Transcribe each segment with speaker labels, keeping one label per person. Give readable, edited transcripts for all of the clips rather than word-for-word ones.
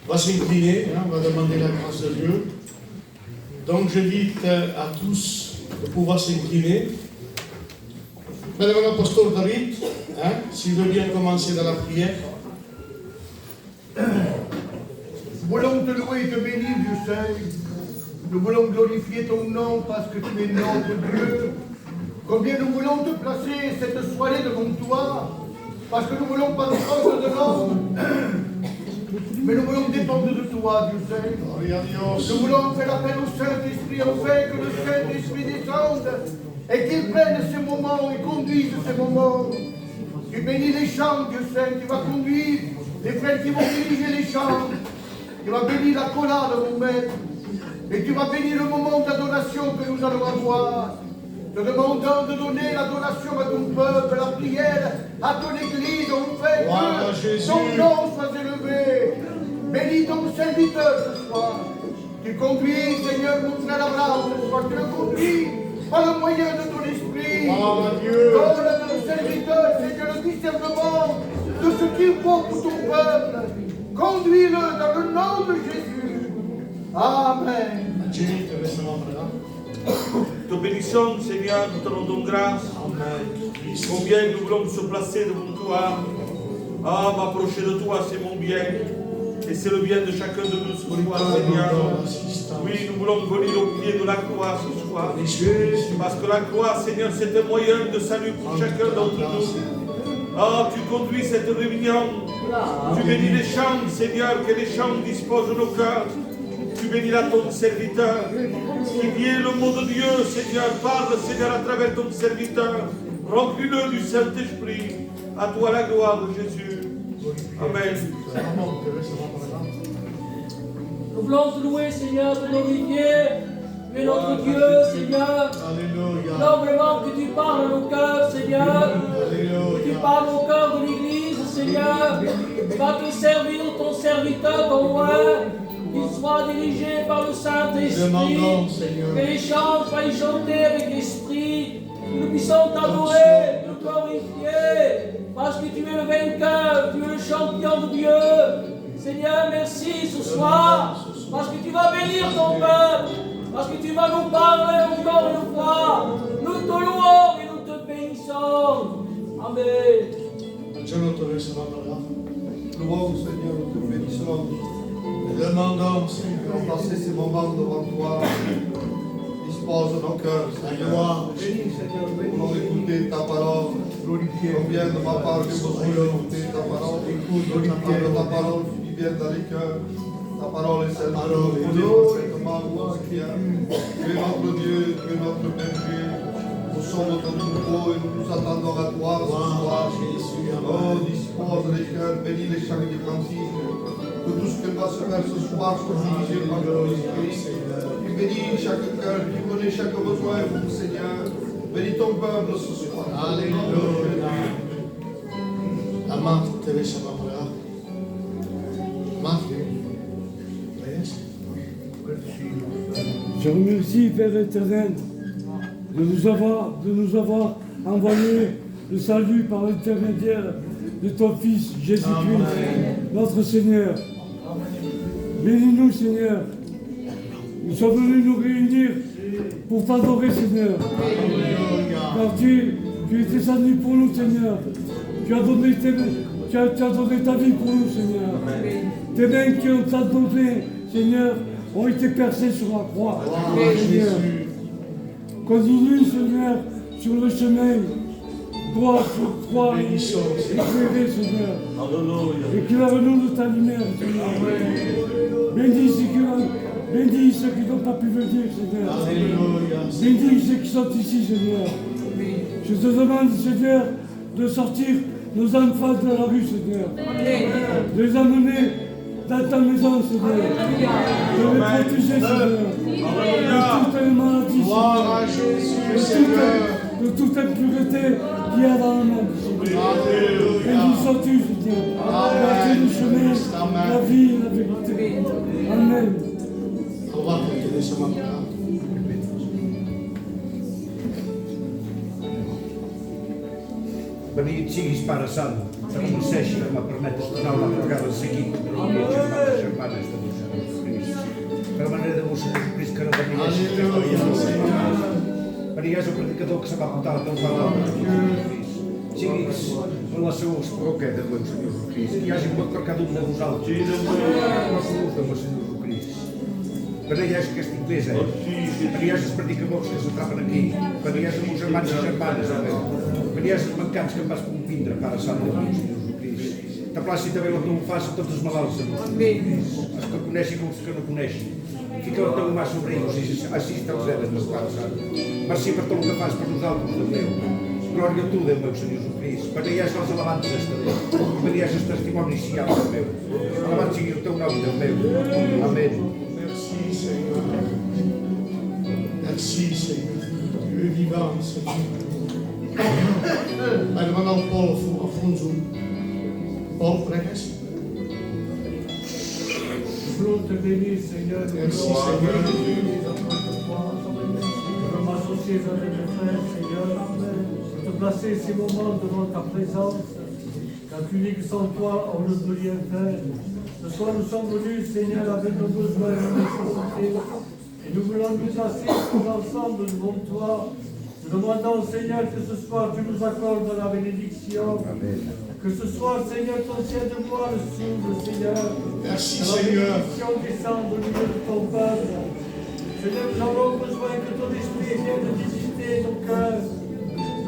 Speaker 1: va s'incliner, hein, va demander la grâce de Dieu. Donc j'invite à tous de pouvoir s'incliner. Madame l'apôtre David, hein, s'il veut bien commencer dans la prière.
Speaker 2: Nous voulons te louer et te bénir, Dieu Saint. Nous voulons glorifier ton nom parce que tu es notre Dieu. Combien nous voulons te placer cette soirée devant toi, parce que nous voulons pas dépendre de l'homme, mais nous voulons dépendre de toi, Dieu Saint. Nous voulons faire appel au Saint-Esprit, afin que le Saint-Esprit descende et qu'il prenne ces moments et conduise ces moments. Tu bénis les chants, Dieu Saint, tu vas conduire les frères qui vont diriger les chants. Tu vas bénir la collade, mon maître, et tu vas bénir le moment d'adoration que nous allons avoir. Te demandons de donner l'adoration à ton peuple, la prière à ton Église, enfin que ton nom soit élevé. Bénis ton serviteur ce soir. Tu conduis, Seigneur, mon frère Abraham ce soir. Tu le conduis par le moyen de ton esprit. Donne à ton serviteur, Seigneur, le discernement de ce qu'il faut pour ton peuple. Conduis-le dans le nom de Jésus. Amen.
Speaker 3: Te bénissons, Seigneur, nous te rendons grâce. Combien nous voulons se placer devant toi. Ah, m'approcher de toi, c'est mon bien. Et c'est le bien de chacun de nous ce soir, Seigneur. Oui, nous voulons venir au pied de la croix ce soir. Parce que la croix, Seigneur, c'est un moyen de salut pour chacun d'entre nous. Ah, tu conduis cette réunion. Tu bénis les chants, Seigneur, que les chants disposent nos cœurs. Tu bénis là ton serviteur, qui vient le mot de Dieu, Seigneur, parle, Seigneur, à travers ton serviteur. Remplis-le du Saint-Esprit. À toi la gloire de Jésus. Amen.
Speaker 4: Nous voulons te louer, Seigneur, te glorifier. Tu es notre Dieu, Seigneur. Non vraiment que tu parles à nos cœurs, Seigneur. Que tu parles au cœur de l'Église, Seigneur. Va te servir ton serviteur au loin. Qu'il soit dirigé par le Saint-Esprit, que les chants soient chantés avec l'Esprit, que nous puissions t'adorer, te glorifier, parce que tu es le vainqueur, tu es le champion de Dieu. Seigneur, merci ce soir, parce que tu vas bénir ton peuple, parce que tu vas nous parler encore une fois. Nous te louons et nous te bénissons. Amen.
Speaker 2: Louons, Seigneur, nous te bénissons.
Speaker 1: Demandons,
Speaker 2: Seigneur, passer ces moments devant toi. Dispose nos cœurs, Seigneur. Pour écouter ta parole. Combien de ma part j'ai besoin d'écouter ta parole. Écoute ta parole qui vient dans les cœurs. Ta parole est celle de Dieu. Seigneur. Tu es notre Dieu, tu es notre berger. Nous sommes ton troupeau et nous nous attendons à toi ce soir. Oh, dispose les cœurs, bénis les chants des cantiques. Que tout ce que va se faire ce soir soit dirigé par le Esprit. Tu bénis chaque cœur, tu connais chaque besoin, mon Seigneur. Bénis ton peuple ce soir. Alléluia.
Speaker 1: Amate Teresa Mamara. Mathieu.
Speaker 5: Je remercie, Père éternel, de nous avoir envoyé le salut par l'intermédiaire de ton Fils Jésus-Christ, notre Seigneur. Bénis-nous, Seigneur. Nous sommes venus nous réunir pour t'adorer, Seigneur. Car tu es descendu pour nous, Seigneur. Tu as donné ta vie pour nous, Seigneur. Tes mains qui ont t'adoré, Seigneur, ont été percées sur la croix. Seigneur. Continue, Seigneur, sur le chemin. Droit sur croix, éclairé, Seigneur. Éclaire-nous de ta lumière, Seigneur. Bénis ceux qui n'ont pas pu venir, Seigneur. Bénis ceux qui sont ici, Seigneur. Je te demande, Seigneur, de sortir nos enfants de la rue, Seigneur. De les amener dans ta maison, Seigneur. De les protéger, Seigneur. De toutes les maladies, Seigneur. De toute impureté qui est dans le monde, Seigneur. Bénis-tu, Seigneur. La vie, le chemin, la vie, la vérité. Amen.
Speaker 6: Benedito siguis, Pare Sant, que concedeixi que me permetes tornar una vegada seguit per l'objecte de
Speaker 2: germanes de mon Senyor Jesucrist. Per la manera de mon Senyor Jesucrist que no venia
Speaker 1: Aleluia, Senyor.
Speaker 2: venies el predicador que se va portar el teu palau de mon Senyor Jesucrist. Siguis en la seva esproqueta de mon Senyor Jesucrist. Que hi hagi un per cada un de vosaltres. La salut de mon Senyor Jesucrist. Que no hi hagi aquesta iglesia, que no hi hagi els predicadors que s'atrapen aquí, que no hi hagi els germans i germanes, que no hi hagi els mancats que em vas compindre, Pare Sant de mon Senyor Jesucrist. Te placi també el que ho fas a tots els malalts de mon Senyor Jesucrist, els que coneixen com els que no coneixen. Fica la teva mà sobre ells i així te'ls eres, meu Pare Sant. Merci per tot el que fas per nosaltres, Déu meu. Glòria a tu, Déu meu, Senyor Jesucrist. Per allà les alabances també, per allà els testimonis si hi ha, Déu meu. Alabat sigui el teu nom, Déu meu. Amén.
Speaker 1: Merci, Seigneur. Merci, Seigneur. Tu es vivant, Seigneur. Bij de man al Paul Afonso. Paul, pregues.
Speaker 5: Nous voulons te bénir, Seigneur.
Speaker 1: Merci,
Speaker 5: Nous
Speaker 1: Seigneur.
Speaker 5: voulons m'associer avec mes frères, Seigneur. Pour te placer ces moments devant ta présence. Car tu dis que sans toi, on ne peut rien faire. Ce soir, nous sommes venus, Seigneur, avec nos besoins et nos nécessités. Et nous voulons nous placer tous ensemble devant toi. Nous demandons, Seigneur, que ce soir, tu nous accordes la bénédiction. Que ce soir, Seigneur, ton ciel de gloire s'ouvre, Seigneur.
Speaker 1: Merci,
Speaker 5: Que la
Speaker 1: Seigneur.
Speaker 5: bénédiction descende au milieu de ton peuple. Seigneur, nous avons besoin que ton esprit vienne visiter nos cœurs.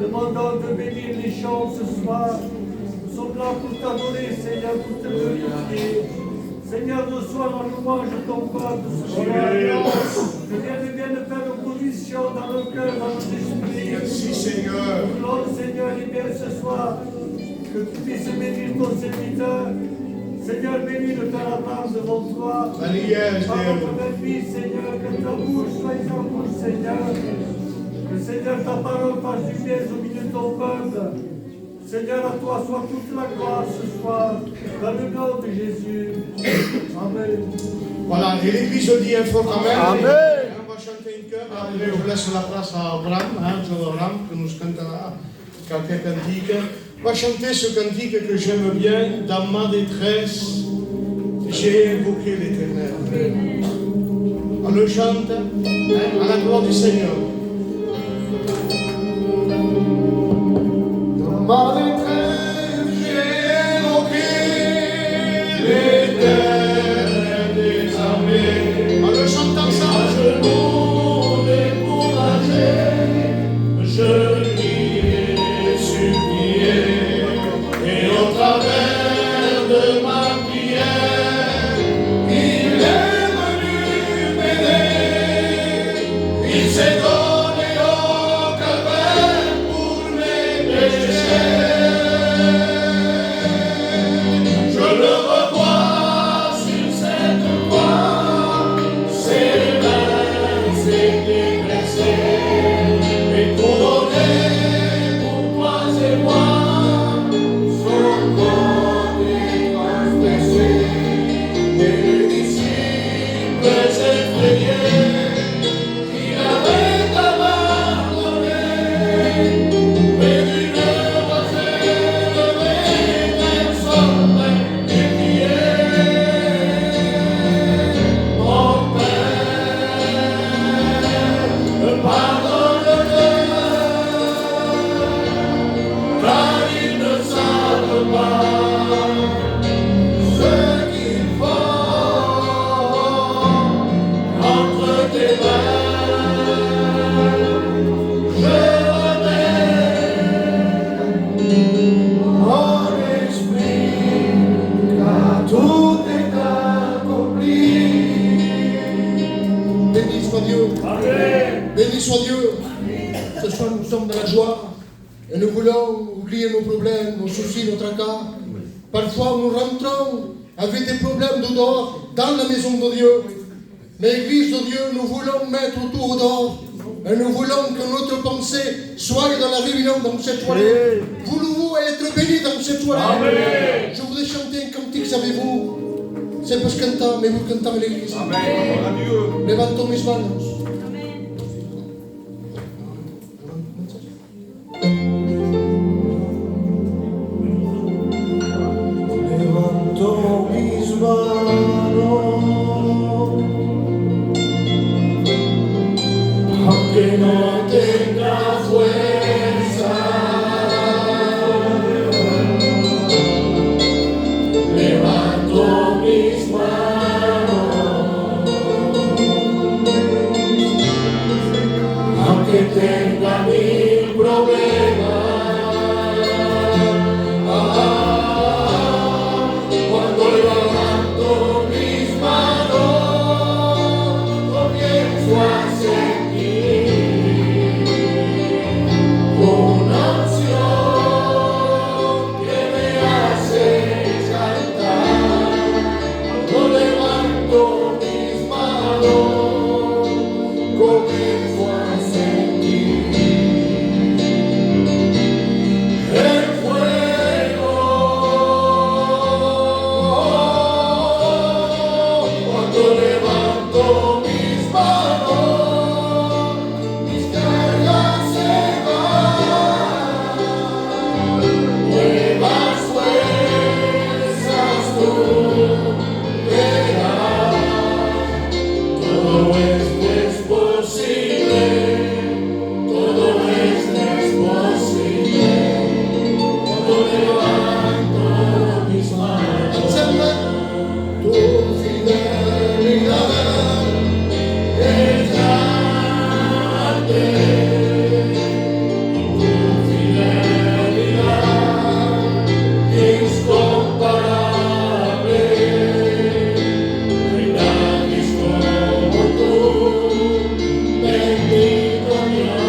Speaker 5: Demandons de bénir les chants ce soir. Nous sommes là pour t'adorer, Seigneur, pour te glorifier. Seigneur, reçois la louange de ton peuple ce soir. Que Dieu vienne faire opposition dans nos cœurs, dans nos esprits.
Speaker 1: Merci, Seigneur.
Speaker 5: Nous voulons, Seigneur, libérer ce soir. Que tu puisses bénir ton serviteur. Seigneur, bénis le Père Abraham devant toi.
Speaker 1: Alléluia,
Speaker 5: Par
Speaker 1: Seigneur.
Speaker 5: notre béni, Seigneur, que ta bouche soit en bouche, Seigneur. Que, Seigneur, ta parole fasse du bien au milieu de ton peuple. Seigneur, à toi soit toute la gloire ce soir, dans le nom de Jésus. Amen.
Speaker 1: Voilà, et l'église dit un fort Amen.
Speaker 2: Amen.
Speaker 1: On va chanter un chœur. Après, je laisse la place à Abraham, Joe Abraham, qui nous chantera quelques cantiques. On va chanter ce cantique que j'aime bien. Dans ma détresse, j'ai invoqué l'Éternel. On le chante à la gloire du Seigneur. Dans ma détresse, j'ai invoqué l'Éternel des armées. On le chante ensemble. Je m'en découragé, je lui ai supplié. Et au travers de ma prière, il est venu m'aider. Il s'est donné au calvaire pour mes péchés. Je le revois sur cette croix, ses mains étaient blessées et couronnées pour toi et moi. Son corps est transgressé et les disciples effrayés qui l'avaient abandonné, mais d'une voix élevée, personne n'est crié. Mon Père, pardonne-leur, car ils ne savent pas ce qu'ils font. Entre tes mains, je remets mon esprit, car tout est accompli. Béni soit Dieu. Béni soit Dieu. Ce soir, nous sommes dans la joie et nous voulons oublier nos problèmes, nos soucis, nos tracas. Parfois, nous rentrons avec des problèmes de dehors dans la maison de Dieu. Mais l'Église de Dieu, nous voulons mettre tout au dehors. Et nous voulons que notre pensée soit dans la réunion, dans cette toilette. Voulez-vous être bénis dans cette toilette? Amen. Je voudrais chanter un cantique, savez-vous? C'est parce que cantamos, mais vous cantamos l'Église.
Speaker 3: Amen. Adieu.
Speaker 1: Levanto mis manos. Levanto mis manos tenga mil problemas, cuando levanto mis manos, comienzo a sentir una unción que me hace cantar. Cuando levanto mis manos, comienzo a sentir el fuego. Cuando levanto mis manos, mis cargas se van, nuevas fuerzas tú me das. Todo esto es posible, todo esto es posible, cuando levanto mis manos. Tu fidelidad es grande, tu fidelidad es incomparable. No hay nadie como tú, bendito Dios.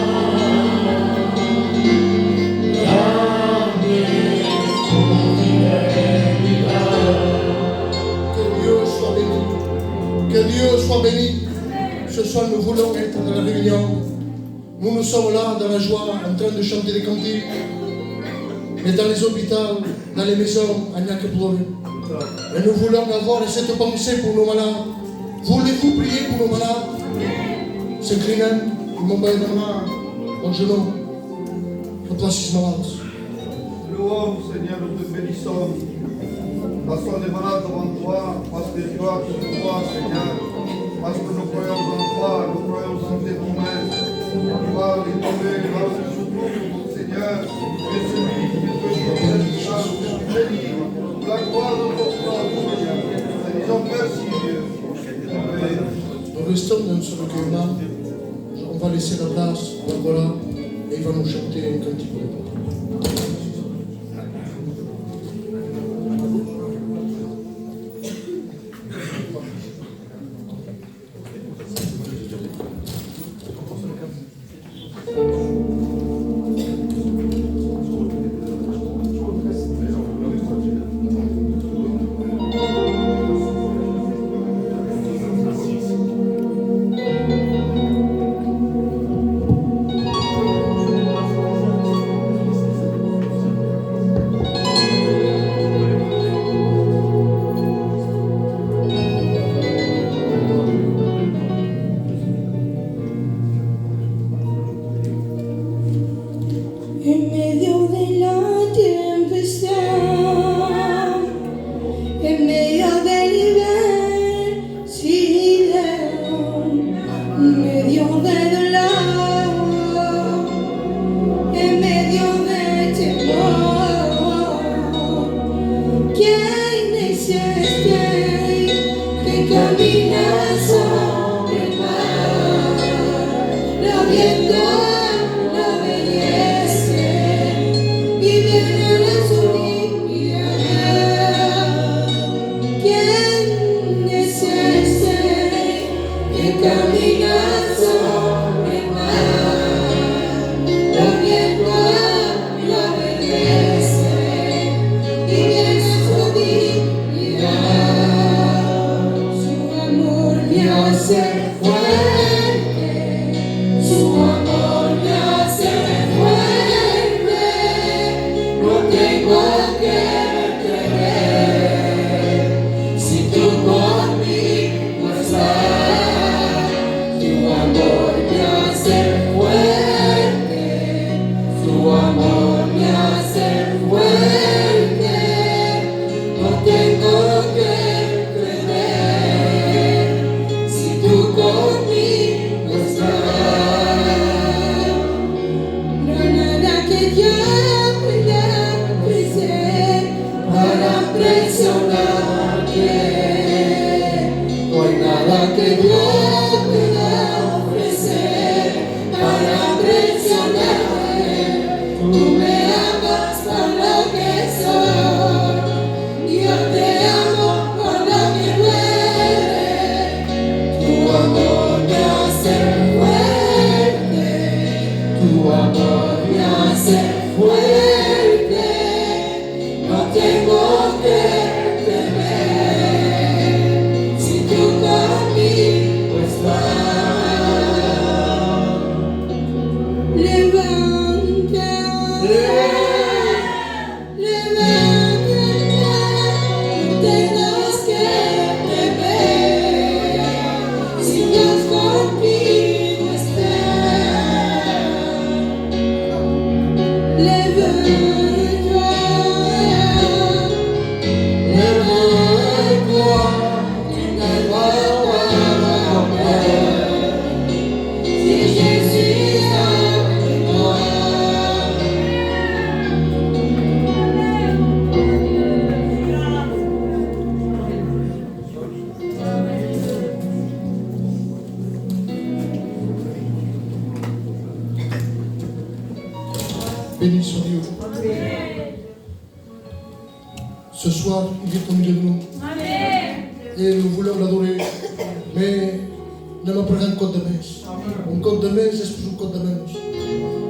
Speaker 1: Grande es tu fidelidad. Que Dieu soit béni. Ce soir, nous voulons être dans la réunion. Nous sommes là dans la joie, en train de chanter des cantiques. Mais dans les hôpitaux, dans les maisons, il n'y a que pleurer. Et nous voulons avoir cette pensée pour nos malades. Voulez-vous prier pour nos malades? S'inclinant, ils m'ont baillé la main au genou. La place is malade.
Speaker 2: Louons, Seigneur, nous te bénissons. Passons les malades devant toi, parce que tu as tout pouvoir, Seigneur. Parce que nous croyons en toi, nous croyons en tes promesses. Tu vas les tomber, tu vas les soutenir, Seigneur. Et celui qui peut nous cette chance, que tu bénis. Pour la gloire de ton nom, Seigneur. Nous disons merci, Dieu. Amen.
Speaker 1: Nous restons dans ce recueillement. On va laisser la place à Barbara et il va nous chanter un cantique.
Speaker 6: En medio de la tempestad, en medio del silencio, en medio de dolor, en medio de temor, ¿quién es este que camina sobre el mar? Lo viento lo obedece y viene a su línea. ¿Quién es este que camina sobre el mar? Lo viento lo obedece y viene a su línea. Su amor me hace fuerte, su amor me hace fuerte, no tengo que temer, si tú conmigo estás. Tu amor me hace fuerte, su amor me hace fuerte, no tengo que temer, si tú
Speaker 1: Béni soit Dieu. Ce soir, il est au milieu de nous. Et nous voulons l'adorer. Mais nous n'avons pas un code de messe. Un code de messe, c'est toujours un code de messe.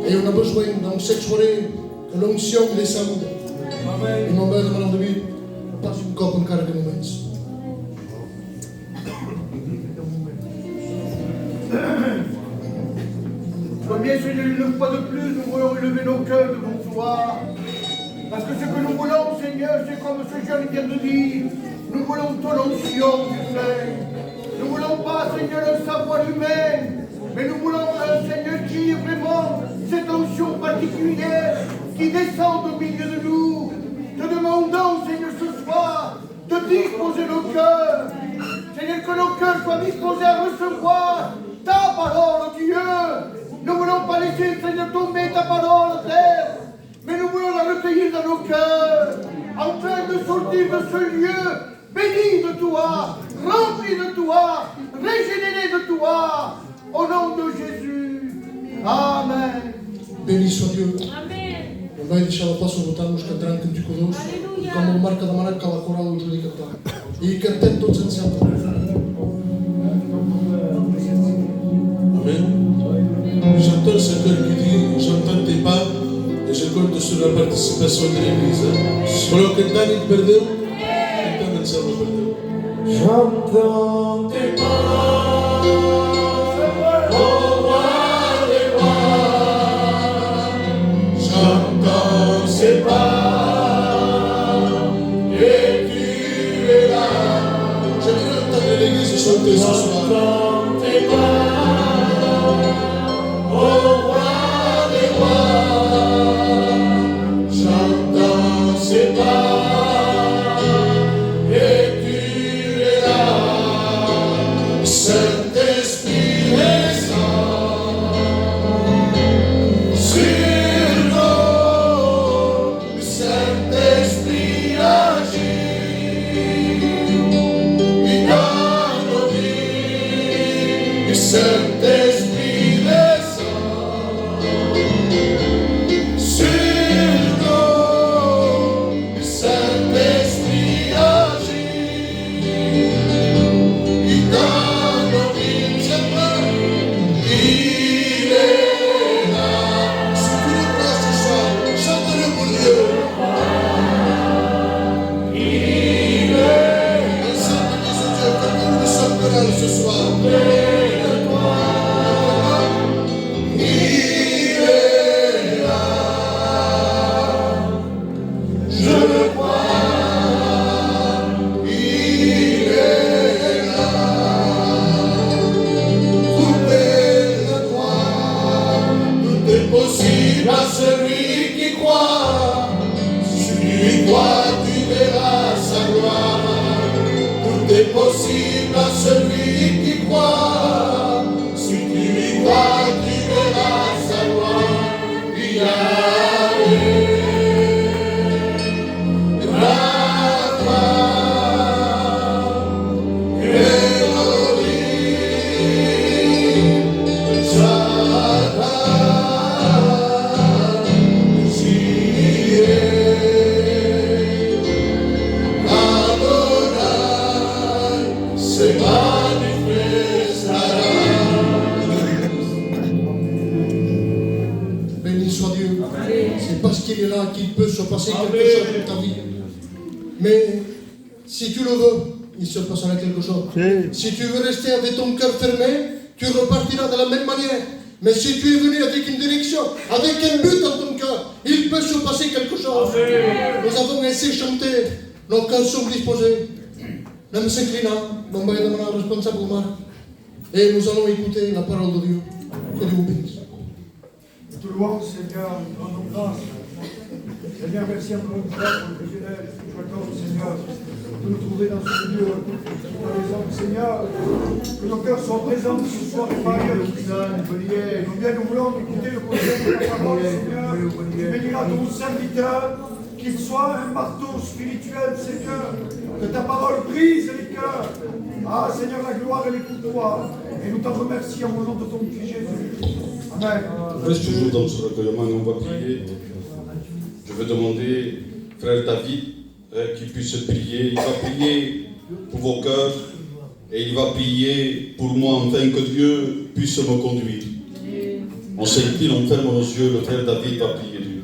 Speaker 1: Et on a besoin, dans cette soirée, que l'onction descende. Et non, mais demandons de lui, passe une coupe en carré de moments.
Speaker 2: Combien, Seigneur, une fois de plus, nous voulons élever nos cœurs devant toi. Parce que ce que nous voulons, Seigneur, c'est comme ce jeune vient de dire, nous voulons ton onction, Seigneur. Nous ne voulons pas, Seigneur, un savoir humain, mais nous voulons un Seigneur qui est vraiment cette onction particulière qui descend au milieu de nous. Te demandons, Seigneur, ce soir, de disposer nos cœurs. Seigneur, que nos cœurs soient disposés à recevoir ta parole, Dieu. Nous ne voulons pas laisser, Seigneur, tomber ta parole à terre, mais nous voulons la recueillir dans nos cœurs, afin de sortir de ce lieu béni de toi, rempli de toi, régénéré de toi, au nom de Jésus. Amen.
Speaker 1: Béni soit Dieu.
Speaker 4: Amen.
Speaker 1: On va deixar la place au votar nos cantaran Cantico 2, com el Marc ha demanat que la coral ho ajudi a cantar. I cantem tots ensemble. Amen. J'entends ce cœur qui dit, j'entends tes pas et je compte sur la participation de l'Église. Però cantant il perdeu, cantant ensemble perdeu. J'entends tes pas, oh roi des rois. J'entends ses pas et tu es là. J'aimerais entendre l'Église chanter ce soir. J'entends tes pas. Qu'il peut se passer quelque chose dans ta vie. Mais si tu le veux, il se passera quelque chose. Si tu veux rester avec ton cœur fermé, tu repartiras de la même manière. Mais si tu es venu avec une direction, avec un but dans ton cœur, il peut se passer quelque chose. Nous avons essayé de chanter, nos cœurs sont disposés. Nous s'inclinons, nous allons demander au responsable Omar. Et nous allons écouter la parole de Dieu. Que Dieu vous bénisse.
Speaker 2: Nous te louons, Seigneur, nous rendons grâce. Seigneur, merci encore une fois pour le privilège que tu accordes, Seigneur, de nous trouver dans ce lieu. Seigneur, que nos cœurs soient présents ce soir et par ailleurs. Combien nous voulons écouter le conseil de ta parole, Seigneur. Tu béniras ton serviteur, qu'il soit un marteau spirituel, Seigneur. Que ta parole brise les cœurs. Ah, Seigneur, la gloire, elle est pour toi. Et nous t'en remercions au nom de ton Fils Jésus. Amen.
Speaker 7: Reste toujours dans ce recueillement, on va prier. Je veux demander, frère David, qu'il puisse prier. Il va prier pour vos cœurs et il va prier pour moi, afin que Dieu puisse me conduire. On s'incline, on ferme nos yeux, le frère David va prier Dieu.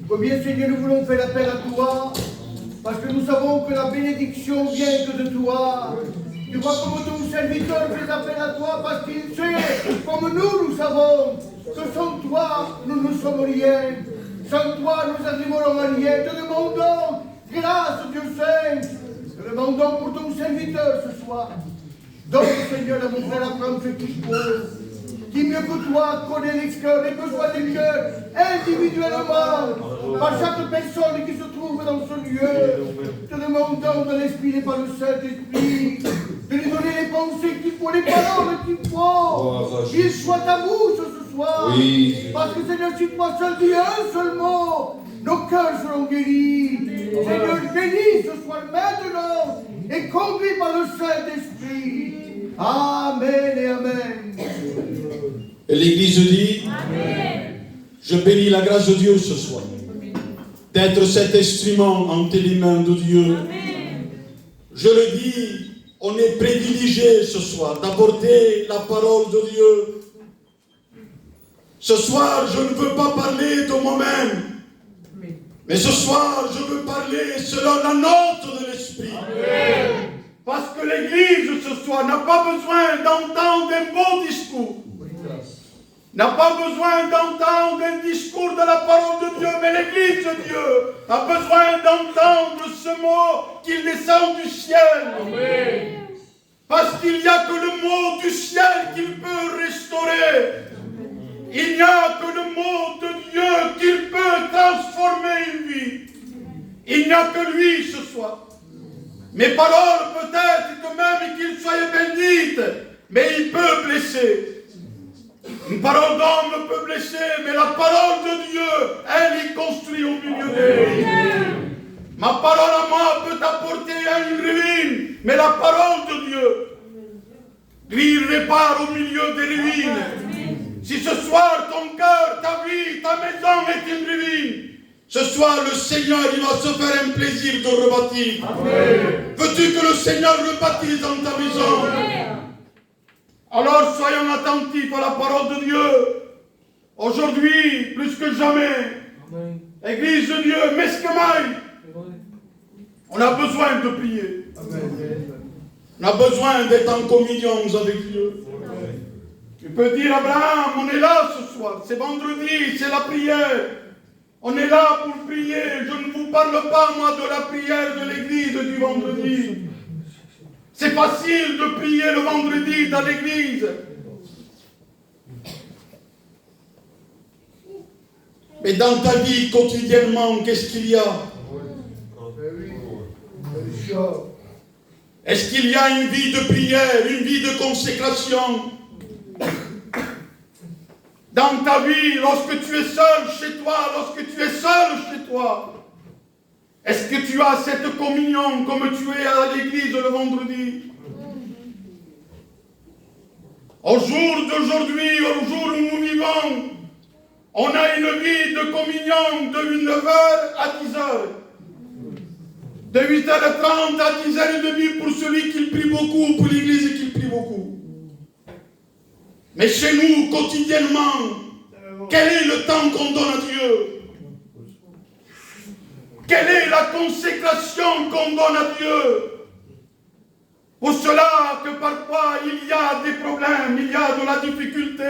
Speaker 2: Combien, Seigneur, nous voulons faire appel à toi, parce que nous savons que la bénédiction vient que de toi. Tu vois comme ton serviteur fait appel à toi, parce qu'il sait, comme nous savons, que sans toi, nous ne sommes rien. Sans toi, nous n'arriverons à rien. Te demandons grâce, Dieu Saint. Te demandons pour ton serviteur ce soir. Donc, Seigneur, à mon frère Abraham Fético, qui mieux que toi connaît les cœurs, les besoins des cœurs, individuellement, par chaque personne qui se trouve dans ce lieu. Te demandons de l'inspirer par le Saint-Esprit, de lui donner les pensées qu'il faut, les paroles qu'il faut, qu'il soit ta bouche ce soir.
Speaker 7: Oui.
Speaker 2: Parce que Seigneur, si toi seul dis un seul mot, nos cœurs seront guéris. Seigneur, bénis ce soir maintenant et conduis par le Saint-Esprit. Amen et Amen.
Speaker 7: Et l'Église dit, Amen. Je bénis la grâce de Dieu ce soir, d'être cet instrument entre les mains de Dieu. Amen. Je le dis, on est privilégié ce soir d'apporter la parole de Dieu. Ce soir, je ne veux pas parler de moi-même, mais ce soir, je veux parler selon la note de l'Esprit. Amen. Parce que l'Église ce soir n'a pas besoin d'entendre un beau discours. N'a pas besoin d'entendre un discours de la parole de Dieu, mais l'Église de Dieu a besoin d'entendre ce mot qu'il descend du ciel. Amen. Parce qu'il n'y a que le mot du ciel qu'il peut restaurer. Il n'y a que le mot de Dieu qu'il peut transformer une vie. Il n'y a que lui ce soir. Mes paroles peut-être que même qu'il soit bénite, mais il peut blesser. Une parole d'homme peut blesser, mais la parole de Dieu, elle y construit au milieu de nous. Ma parole à moi peut apporter une ruine, mais la parole de Dieu, lui répare au milieu des ruines. Si ce soir ton cœur, ta vie, ta maison est une ruine, ce soir le Seigneur, il va se faire un plaisir de rebâtir. Veux-tu que le Seigneur rebâtisse dans ta maison? Amen. Alors soyons attentifs à la parole de Dieu. Aujourd'hui, plus que jamais, Amen. Église de Dieu, Mesquemaï, on a besoin de prier. Amen. On a besoin d'être en communion avec Dieu. Amen. Tu peux dire, Abraham, on est là ce soir, c'est vendredi, c'est la prière. On est là pour prier. Je ne vous parle pas, moi, de la prière de l'église du vendredi. C'est facile de prier le vendredi dans l'église. Mais dans ta vie, quotidiennement, qu'est-ce qu'il y a? Est-ce qu'il y a une vie de prière, une vie de consécration? Dans ta vie, lorsque tu es seul chez toi, est-ce que tu as cette communion comme tu es à l'église le vendredi? Au jour d'aujourd'hui, au jour où nous vivons, on a une vie de communion de 9h à 10h. De 8h30 à 10h30 pour celui qui prie beaucoup, pour l'église qui prie beaucoup. Mais chez nous, quotidiennement, quel est le temps qu'on donne à Dieu? Quelle est la consécration qu'on donne à Dieu? Pour cela que parfois il y a des problèmes, il y a de la difficulté.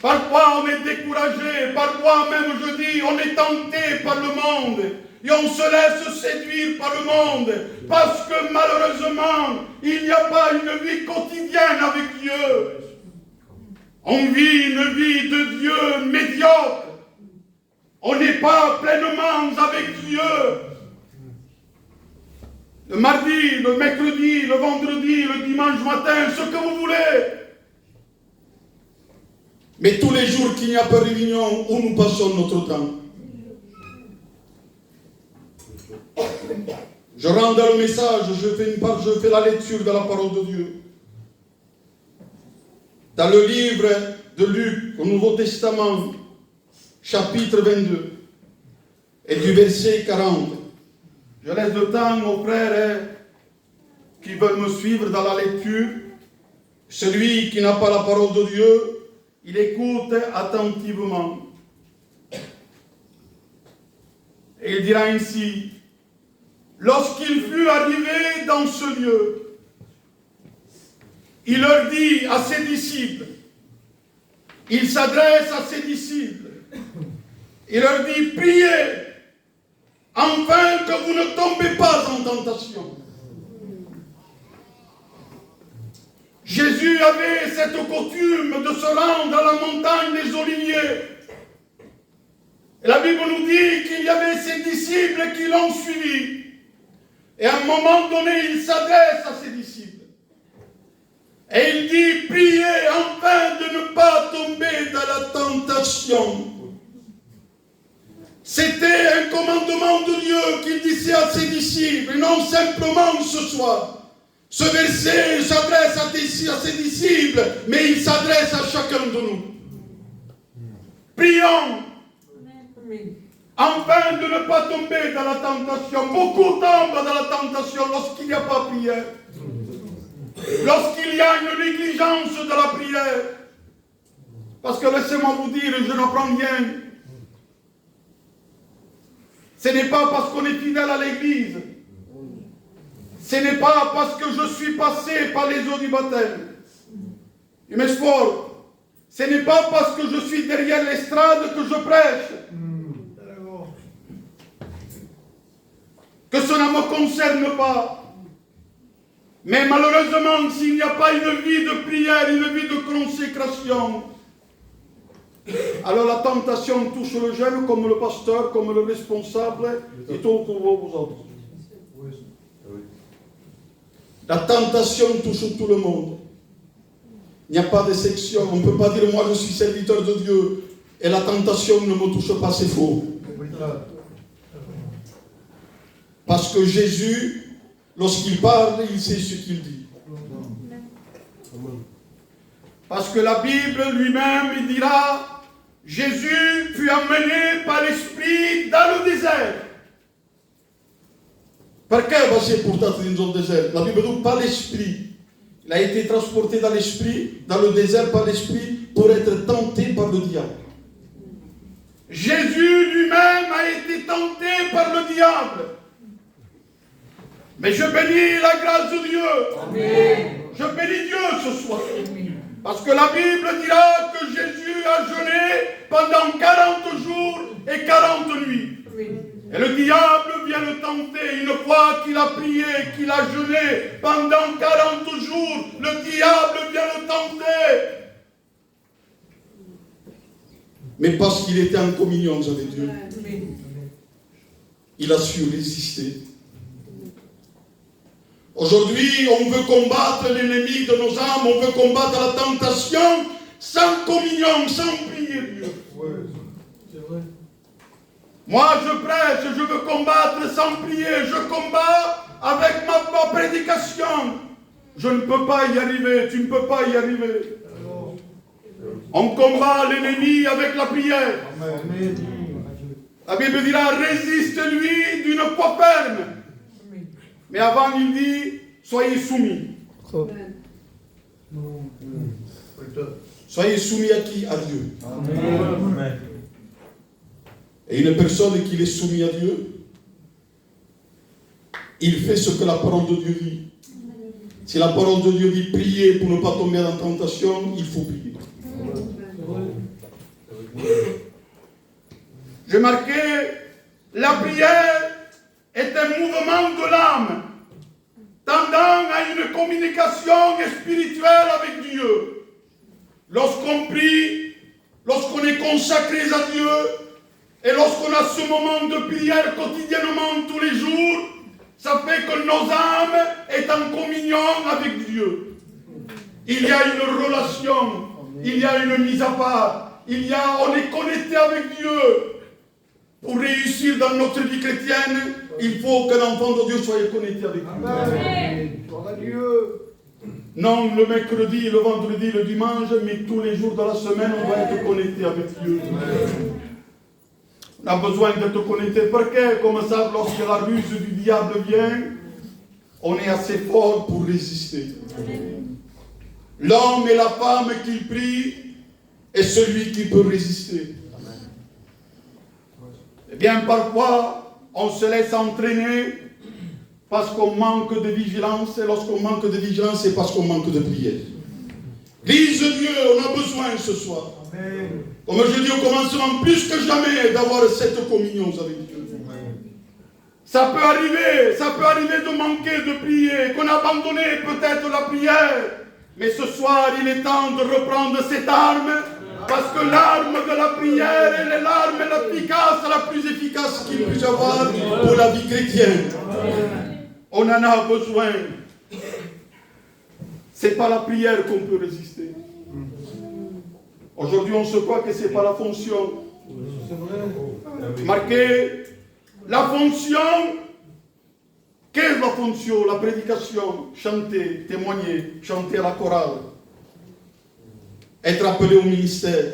Speaker 7: Parfois on est découragé, parfois même je dis on est tenté par le monde. Et on se laisse séduire par le monde. Parce que malheureusement, il n'y a pas une vie quotidienne avec Dieu. On vit une vie de Dieu médiocre. On n'est pas pleinement avec Dieu. Le mardi, le mercredi, le vendredi, le dimanche matin, ce que vous voulez. Mais tous les jours qu'il n'y a pas de réunion, où nous passons notre temps. Je rentre dans le message, je fais la lecture de la parole de Dieu. Dans le livre de Luc, au Nouveau Testament, chapitre 22. et du verset 40.
Speaker 8: Je laisse le temps aux frères qui veulent me suivre dans la lecture.
Speaker 7: Celui qui n'a pas la parole de Dieu,
Speaker 8: Il écoute attentivement. Et il dira ainsi, lorsqu'il fut arrivé dans ce lieu, il leur dit à ses disciples, il s'adresse à ses disciples, il leur dit, priez, afin que vous ne tombez pas en tentation. Jésus avait cette coutume de se rendre à la montagne des Oliviers. Et la Bible nous dit qu'il y avait ses disciples qui l'ont suivi. Et à un moment donné, il s'adresse à ses disciples. Et il dit, priez afin de ne pas tomber dans la tentation. C'était un commandement de Dieu qu'il disait à ses disciples, et non simplement ce soir. Ce verset s'adresse à ses disciples, mais il s'adresse à chacun de nous. Prions, afin de ne pas tomber dans la tentation. Beaucoup tombent dans la tentation lorsqu'il n'y a pas prière. Lorsqu'il y a une négligence de la prière. Parce que laissez-moi vous dire, je n'apprends rien. Ce n'est pas parce qu'on est fidèle à l'église. Ce n'est pas parce que je suis passé par les eaux du baptême. Mais sport, ce n'est pas parce que je suis derrière l'estrade que je prêche. Que cela ne me concerne pas. Mais malheureusement, s'il n'y a pas une vie de prière, une vie de consécration, alors la tentation touche le jeune comme le pasteur, comme le responsable et tout pour vous autres.
Speaker 7: La tentation touche tout le monde. Il n'y a pas de section. On ne peut pas dire, moi je suis serviteur de Dieu et la tentation ne me touche pas, c'est faux. Parce que Jésus, lorsqu'il parle, il sait ce qu'il dit.
Speaker 8: Parce que la Bible lui-même, il dira, Jésus fut emmené par l'Esprit dans le désert.
Speaker 7: Perché va ser portato dentro il deserto? La Bibbia dice par l'esprit. Il a été transporté dans l'esprit, dans le désert par l'esprit, pour être tenté par le diable.
Speaker 8: Jésus lui-même a été tenté par le diable. Mais je bénis la grâce de Dieu. Amen. Je bénis Dieu ce soir. Parce que la Bible dira que Jésus a jeûné pendant 40 jours et 40 nuits. Et le diable vient le tenter. Une fois qu'il a prié, qu'il a jeûné pendant 40 jours, le diable vient le tenter.
Speaker 7: Mais parce qu'il était en communion avec Dieu, il a su résister. Aujourd'hui, on veut combattre l'ennemi de nos âmes, on veut combattre la tentation sans communion, sans prier Dieu. Moi, je prêche, je veux combattre sans prier, je combats avec ma prédication. Je ne peux pas y arriver, tu ne peux pas y arriver. On combat l'ennemi avec la prière. Amen. La Bible dira, résiste-lui d'une foi ferme. Mais avant, il dit, soyez soumis. Soyez soumis à qui? À Dieu.
Speaker 3: Amen.
Speaker 7: Et une personne qui est soumise à Dieu, il fait ce que la parole de Dieu dit. Si la parole de Dieu dit prier pour ne pas tomber dans la tentation, il faut prier.
Speaker 8: J'ai marqué, la prière est un mouvement de l'âme, tendant à une communication spirituelle avec Dieu. Lorsqu'on prie, lorsqu'on est consacré à Dieu, et lorsqu'on a ce moment de prière quotidiennement tous les jours, ça fait que nos âmes sont en communion avec Dieu. Il y a une relation, il y a une mise à part, on est connecté avec Dieu. Pour réussir dans notre vie chrétienne, il faut qu'un enfant de Dieu soit connecté avec Dieu. Non, le mercredi, le vendredi, le dimanche, mais tous les jours de la semaine, on doit être connecté avec Dieu. On a besoin de te connaître. Parce comme ça, lorsque la ruse du diable vient, on est assez fort pour résister. L'homme et la femme qui prient est celui qui peut résister. Eh bien, parfois, on se laisse entraîner parce qu'on manque de vigilance. Et lorsqu'on manque de vigilance, c'est parce qu'on manque de prière. L'Église de Dieu, on a besoin ce soir. Amen. Comme je dis au commencement, plus que jamais, d'avoir cette communion avec Dieu. Ça peut arriver de manquer de prier, qu'on a abandonné peut-être la prière. Mais ce soir, il est temps de reprendre cette arme, parce que l'arme de la prière est l'arme la plus efficace qu'il puisse avoir pour la vie chrétienne. On en a besoin. Ce n'est pas la prière qu'on peut résister. Aujourd'hui, on se croit que ce n'est pas la fonction. Marquez la fonction. Qu'est-ce la fonction? La prédication, chanter, témoigner, chanter à la chorale, être appelé au ministère.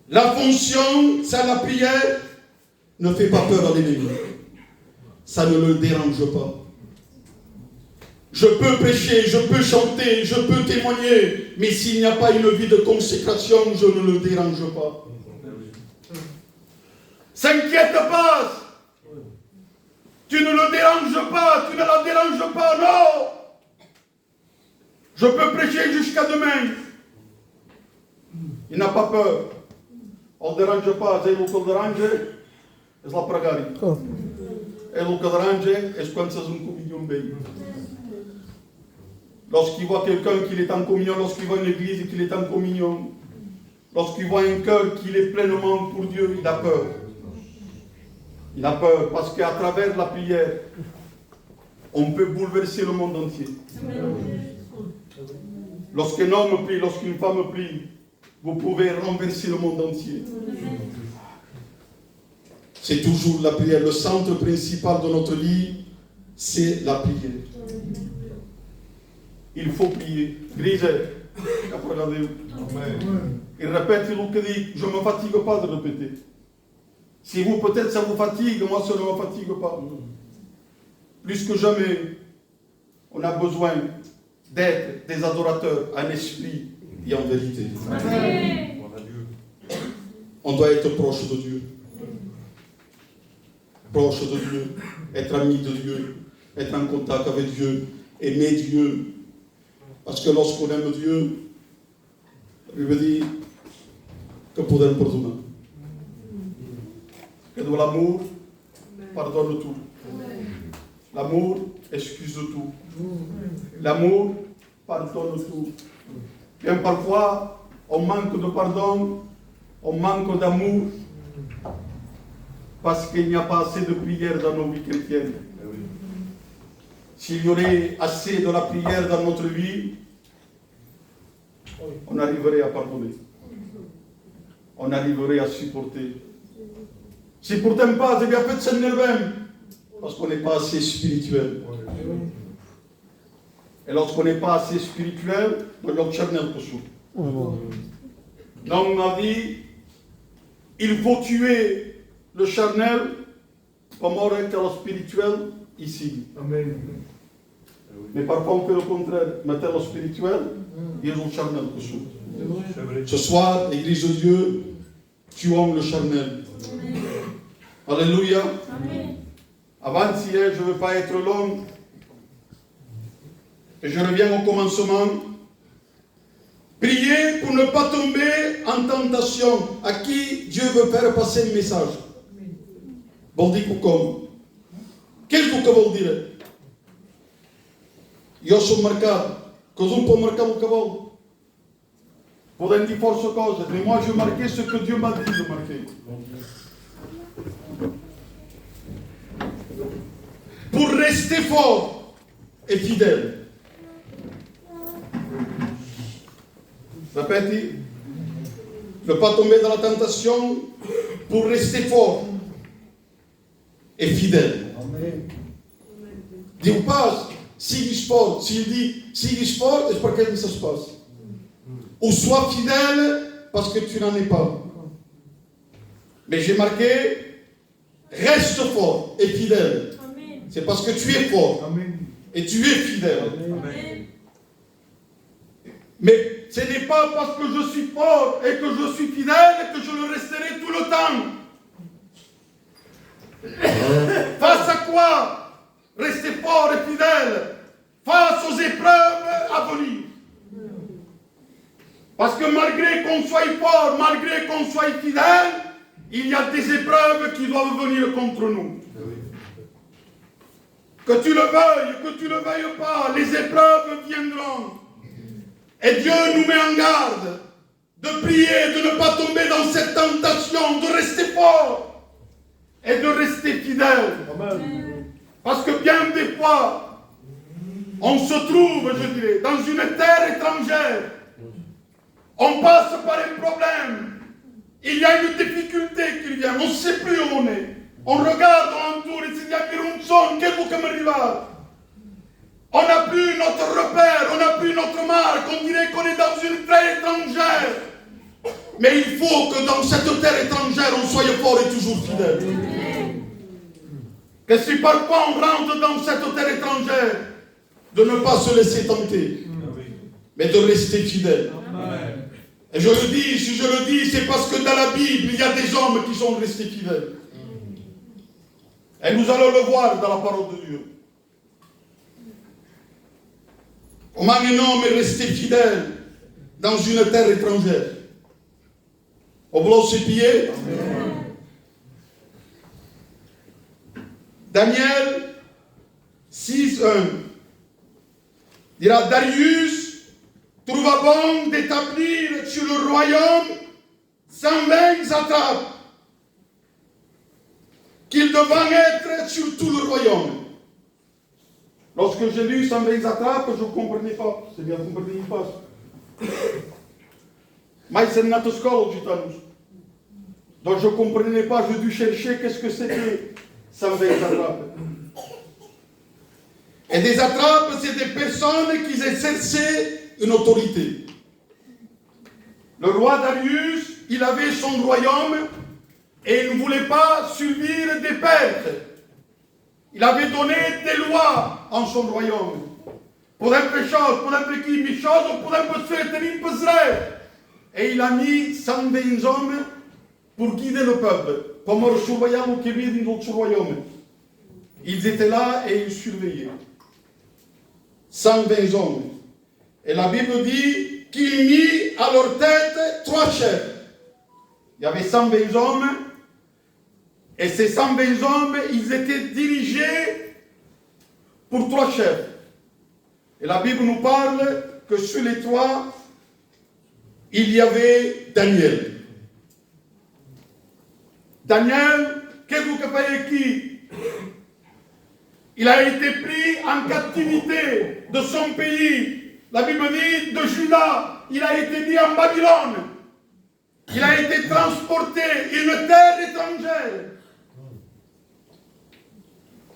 Speaker 8: La fonction, c'est la prière, ne fait pas peur à l'ennemi. Ça ne le dérange pas. Je peux prêcher, je peux chanter, je peux témoigner, mais s'il n'y a pas une vie de consécration, je ne le dérange pas. S'inquiète pas. Tu ne le déranges pas, tu ne la déranges pas, non. Je peux prêcher jusqu'à demain. Il n'a pas peur. On ne dérange pas, c'est le que dérange, c'est la pregare. Et le que dérange, c'est quand c'est une communion belle. Lorsqu'il voit quelqu'un qui est en communion, lorsqu'il voit une église et qu'il est en communion, lorsqu'il voit un cœur qui est pleinement pour Dieu, il a peur. Il a peur parce qu'à travers la prière, on peut bouleverser le monde entier. Lorsqu'un homme prie, lorsqu'une femme prie, vous pouvez renverser le monde entier. C'est toujours la prière. Le centre principal de notre vie, c'est la prière. Il faut prier. Grise, regardez-vous. Il répète ce qu'il dit. Je ne me fatigue pas de répéter. Si vous, peut-être, ça vous fatigue, moi, ça ne me fatigue pas. Plus que jamais, on a besoin d'être des adorateurs en esprit et en vérité. Amen. On doit être proche de Dieu. Proche de Dieu, être ami de Dieu, être en contact avec Dieu, aimer Dieu. Parce que lorsqu'on aime Dieu, il veut dire que poder perdonar. Que de l'amour pardonne tout. L'amour excuse tout. L'amour pardonne tout. Bien parfois, on manque de pardon, on manque d'amour, parce qu'il n'y a pas assez de prière dans nos vies chrétiennes. S'il y aurait assez de la prière dans notre vie, on arriverait à pardonner. On arriverait à supporter. Si pourtant pas, c'est bien fait de s'énerver, parce qu'on n'est pas assez spirituel. Et lorsqu'on n'est pas assez spirituel, on doit chercher quelque chose. Donc on a dit, il faut tuer le charnel pour mourir le spirituel ici. Amen. Mais parfois on fait le contraire, mettre le spirituel et le charnel quelque chose. Ce soir, l'Église de Dieu, tuons le charnel. Alléluia. Amen. Avant hier, je ne veux pas être long. Et je reviens au commencement. Priez pour ne pas tomber en tentation. À qui Dieu veut faire passer le message. Bon dit comme. Qu'est-ce que vous voulez dire? Io sono marcato. Cosa può marcare un cavallo? Podem dire force cose, mais moi je marquais ce que Dieu m'a dit de marquer. Pour rester fort et fidèle. Répétez. Ne pas tomber dans la tentation pour rester fort et fidèle. Amen. Dieu passe, sigue fort. S'il dit sigue fort, c'est parce que ça se passe. Ou sois fidèle parce que tu n'en es pas.
Speaker 7: Mais j'ai marqué, reste fort et fidèle. C'est parce que tu es fort
Speaker 2: Amen.
Speaker 7: et tu es fidèle.
Speaker 3: Amen.
Speaker 8: Mais ce n'est pas parce que je suis fort et que je suis fidèle que je le resterai tout le temps. Face à quoi rester fort et fidèle? Face aux épreuves à venir. Parce que malgré qu'on soit fort, malgré qu'on soit fidèle, il y a des épreuves qui doivent venir contre nous. Que tu le veuilles pas, les épreuves viendront. Et Dieu nous met en garde de prier, de ne pas tomber dans cette tentation, de rester fort et de rester fidèle. Parce que bien des fois, on se trouve, je dirais, dans une terre étrangère. On passe par un problème. Il y a une difficulté qui vient. On ne sait plus où on est. On regarde autour et se dit, qu'est-ce que m'arrive? On n'a plus notre repère, on n'a plus notre marque. On dirait qu'on est dans une terre étrangère. Mais il faut que dans cette terre étrangère, on soit fort et toujours fidèle. Que si parfois on rentre dans cette terre étrangère, de ne pas se laisser tenter, mais de rester fidèle. Et je le dis, si je le dis, c'est parce que dans la Bible, il y a des hommes qui sont restés fidèles. Et nous allons le voir dans la parole de Dieu. Comment un homme est resté fidèle dans une terre étrangère? Au blanc ses pieds. Daniel 6:1 dira, Darius trouva bon d'établir sur le royaume 120 satrapes, qu'ils devaient être sur tout le royaume. Lorsque j'ai lu 120 satrapes, je ne comprenais pas. C'est bien, vous ne comprenez pas. Mais c'est une autre école, donc je ne comprenais pas, j'ai dû chercher qu'est-ce que c'était 120 satrapes. Et des satrapes, c'est des personnes qui exerçaient une autorité. Le roi Darius, il avait son royaume et il ne voulait pas subir des pertes. Il avait donné des lois en son royaume. Pour un peu chose, pour un peu qui, chose, pour un peu tenir et il a mis 120 hommes pour guider le peuple. Comme le surveillant qui vit dans notre royaume. Ils étaient là et ils surveillaient. 120 hommes. Et la Bible dit qu'il mit à leur tête 3 chefs. Il y avait 120 hommes. Et ces 120 hommes, ils étaient dirigés pour 3 chefs. Et la Bible nous parle que sur les 3, il y avait Daniel. Daniel, qu'est-ce que vous faites qui? Il a été pris en captivité de son pays. La Bible dit de Juda, il a été mis en Babylone. Il a été transporté une terre étrangère.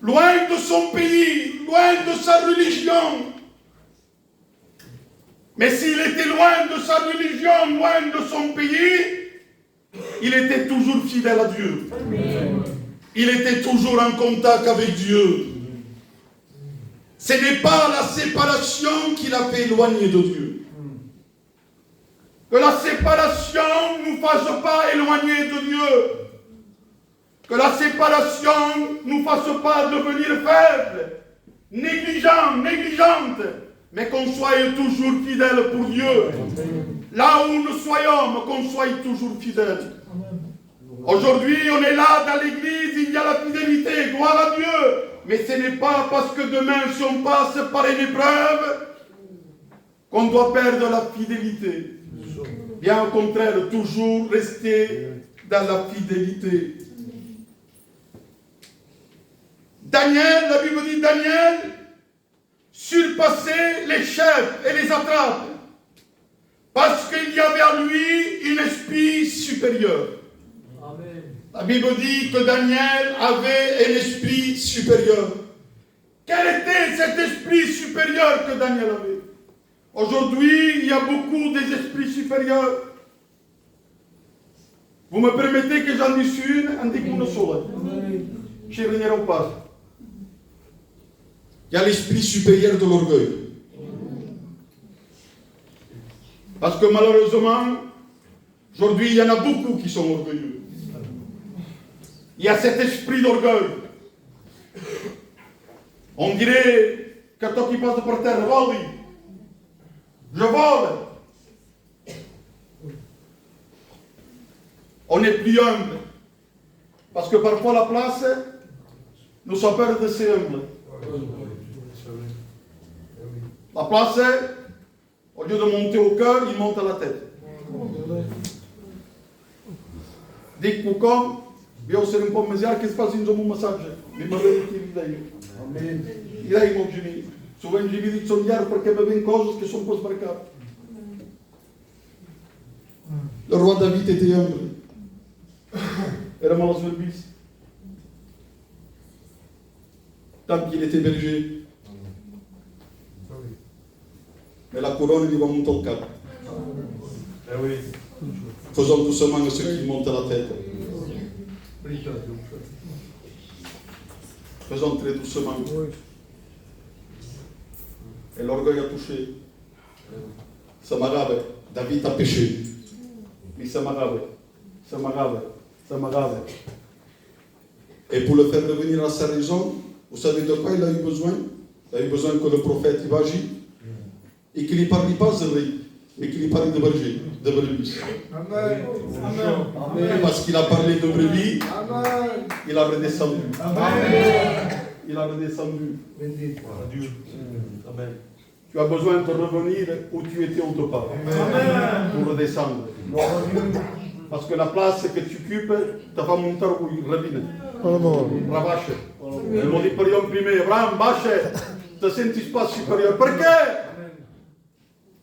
Speaker 8: Loin de son pays, loin de sa religion. Mais s'il était loin de sa religion, loin de son pays, il était toujours fidèle à Dieu. Il était toujours en contact avec Dieu. Ce n'est pas la séparation qui l'a fait éloigner de Dieu. Que la séparation ne nous fasse pas éloigner de Dieu. Que la séparation ne nous fasse pas devenir faibles, négligentes, mais qu'on soit toujours fidèles pour Dieu. Là où nous soyons, qu'on soit toujours fidèles. Aujourd'hui, on est là dans l'église, il y a la fidélité, gloire à Dieu. Mais ce n'est pas parce que demain, si on passe par une épreuve, qu'on doit perdre la fidélité. Bien au contraire, toujours rester dans la fidélité. Daniel, la Bible dit Daniel, surpassait les chefs et les satrapes, parce qu'il y avait en lui un esprit supérieur.
Speaker 4: Amen.
Speaker 8: La Bible dit que Daniel avait un esprit supérieur. Quel était cet esprit supérieur que Daniel avait? Aujourd'hui, il y a beaucoup des esprits supérieurs. Vous me permettez que j'en dise une, en dit une seule. Je vais venir au pas.
Speaker 7: Il y a l'esprit supérieur de l'orgueil.
Speaker 8: Parce que malheureusement, aujourd'hui, il y en a beaucoup qui sont orgueilleux. Il y a cet esprit d'orgueil. On dirait que toi qui passes par terre, vole. Je vole. On est plus humble. Parce que parfois la place nous a peur de ser humble. La place, au lieu de monter au cœur, il monte à la tête. Dic que com, eu ser un poc més llarg que es facin un massatge. Mi m'agrada que li deia. I deia molt geni. Sovint li he dit són llargs perquè veuen coses que són per esbarcar.
Speaker 7: Le roi David était humble.
Speaker 8: Era mal service.
Speaker 7: Tant qu'il était berger. Mais la couronne lui va monter au cap. Faisons doucement à ceux qui montent à la tête. Faisons très doucement. Et l'orgueil a touché. Ça m'aggrave. David a péché.
Speaker 8: Et ça m'aggrave. Ça m'aggrave. Ça m'aggrave.
Speaker 7: Et pour le faire revenir à sa raison, vous savez de quoi il a eu besoin? Il a eu besoin que le prophète il agisse et qu'il ne parle pas de vrai, mais qu'il parle de berger, de brebis.
Speaker 2: Amen.
Speaker 7: Et parce qu'il a parlé de brebis, il a redescendu.
Speaker 8: Il a redescendu.
Speaker 2: Bendito.
Speaker 3: Amen.
Speaker 8: Tu as besoin de revenir où tu étais au départ. Pour redescendre. Parce que la place que tu occupes, tu vas monter où il revient. Rabache. Il m'a dit per io primer, Abraham, baixa, te sentis pas supérieur. Per què?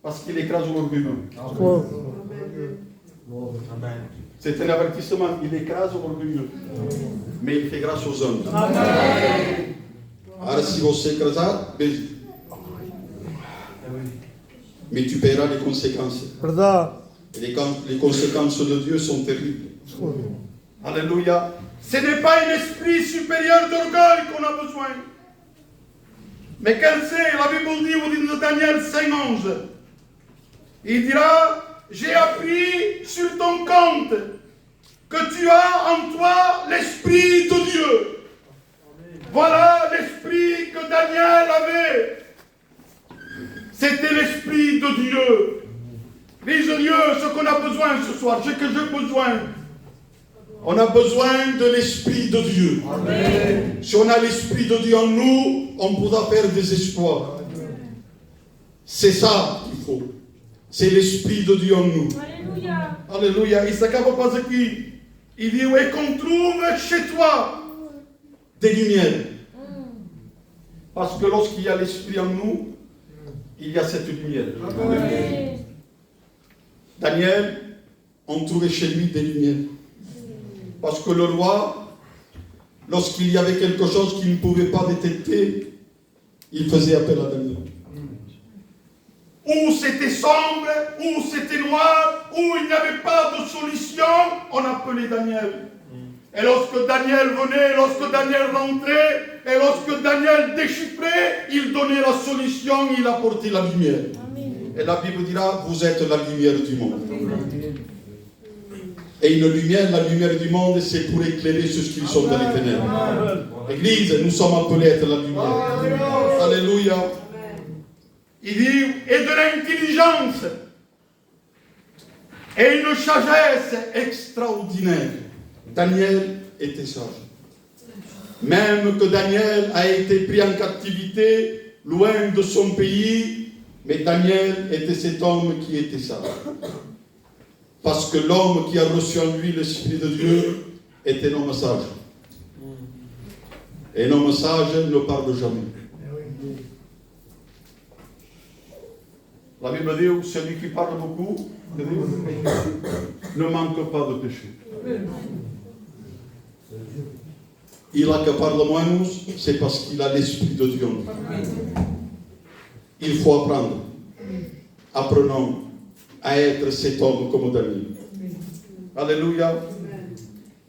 Speaker 8: Parce qu'il écrase l'orgueilleux.
Speaker 3: Amen.
Speaker 8: C'est un avertissement, il écrase l'orgueilleux.
Speaker 7: Mais il fait grâce aux hommes. Alors si vous s'écrasez, mais tu paieras les conséquences. Et les conséquences de Dieu sont terribles.
Speaker 8: Alléluia. Ce n'est pas un esprit supérieur d'orgueil qu'on a besoin. Mais quel c'est? La Bible dit au livre de Daniel 5:11. Il dira, j'ai appris sur ton compte que tu as en toi l'esprit de Dieu. Voilà l'esprit que Daniel avait. C'était l'esprit de Dieu. Fils de Dieu, ce qu'on a besoin ce soir, ce que j'ai besoin.
Speaker 7: On a besoin de l'Esprit de Dieu. Amen. Si on a l'Esprit de Dieu en nous, on pourra faire des exploits. C'est ça qu'il faut. C'est l'Esprit de Dieu en nous.
Speaker 8: Alléluia. Alléluia. Il s'accaba pas aqui. Il dit, et qu'on trouve chez toi
Speaker 7: des lumières.
Speaker 8: Parce que lorsqu'il y a l'Esprit en nous, il y a cette lumière. Amen.
Speaker 7: Daniel, on trouvait chez lui des lumières. Parce que le roi, lorsqu'il y avait quelque chose qu'il ne pouvait pas détecter, il faisait appel à Daniel.
Speaker 8: Où c'était sombre, où c'était noir, où il n'y avait pas de solution, on appelait Daniel. Et lorsque Daniel venait, lorsque Daniel rentrait, et lorsque Daniel déchiffrait, il donnait la solution, il apportait la lumière. Amen.
Speaker 7: Et la Bible dira, vous êtes la lumière du monde. Et une lumière, la lumière du monde, c'est pour éclairer ceux qui sont dans les ténèbres. Église, nous sommes appelés à être la lumière. Alléluia.
Speaker 8: Il dit, et de l'intelligence, et une sagesse extraordinaire.
Speaker 7: Daniel était sage. Même que Daniel a été pris en captivité, loin de son pays, mais Daniel était cet homme qui était sage. Parce que l'homme qui a reçu en lui l'Esprit de Dieu est un homme sage. Et un homme sage ne parle jamais.
Speaker 8: La Bible dit, celui qui parle beaucoup ne manque pas de péché.
Speaker 7: Il a que parle moins, c'est parce qu'il a l'Esprit de Dieu. Il faut apprendre. Apprenons à être cet homme comme Daniel.
Speaker 8: Alléluia.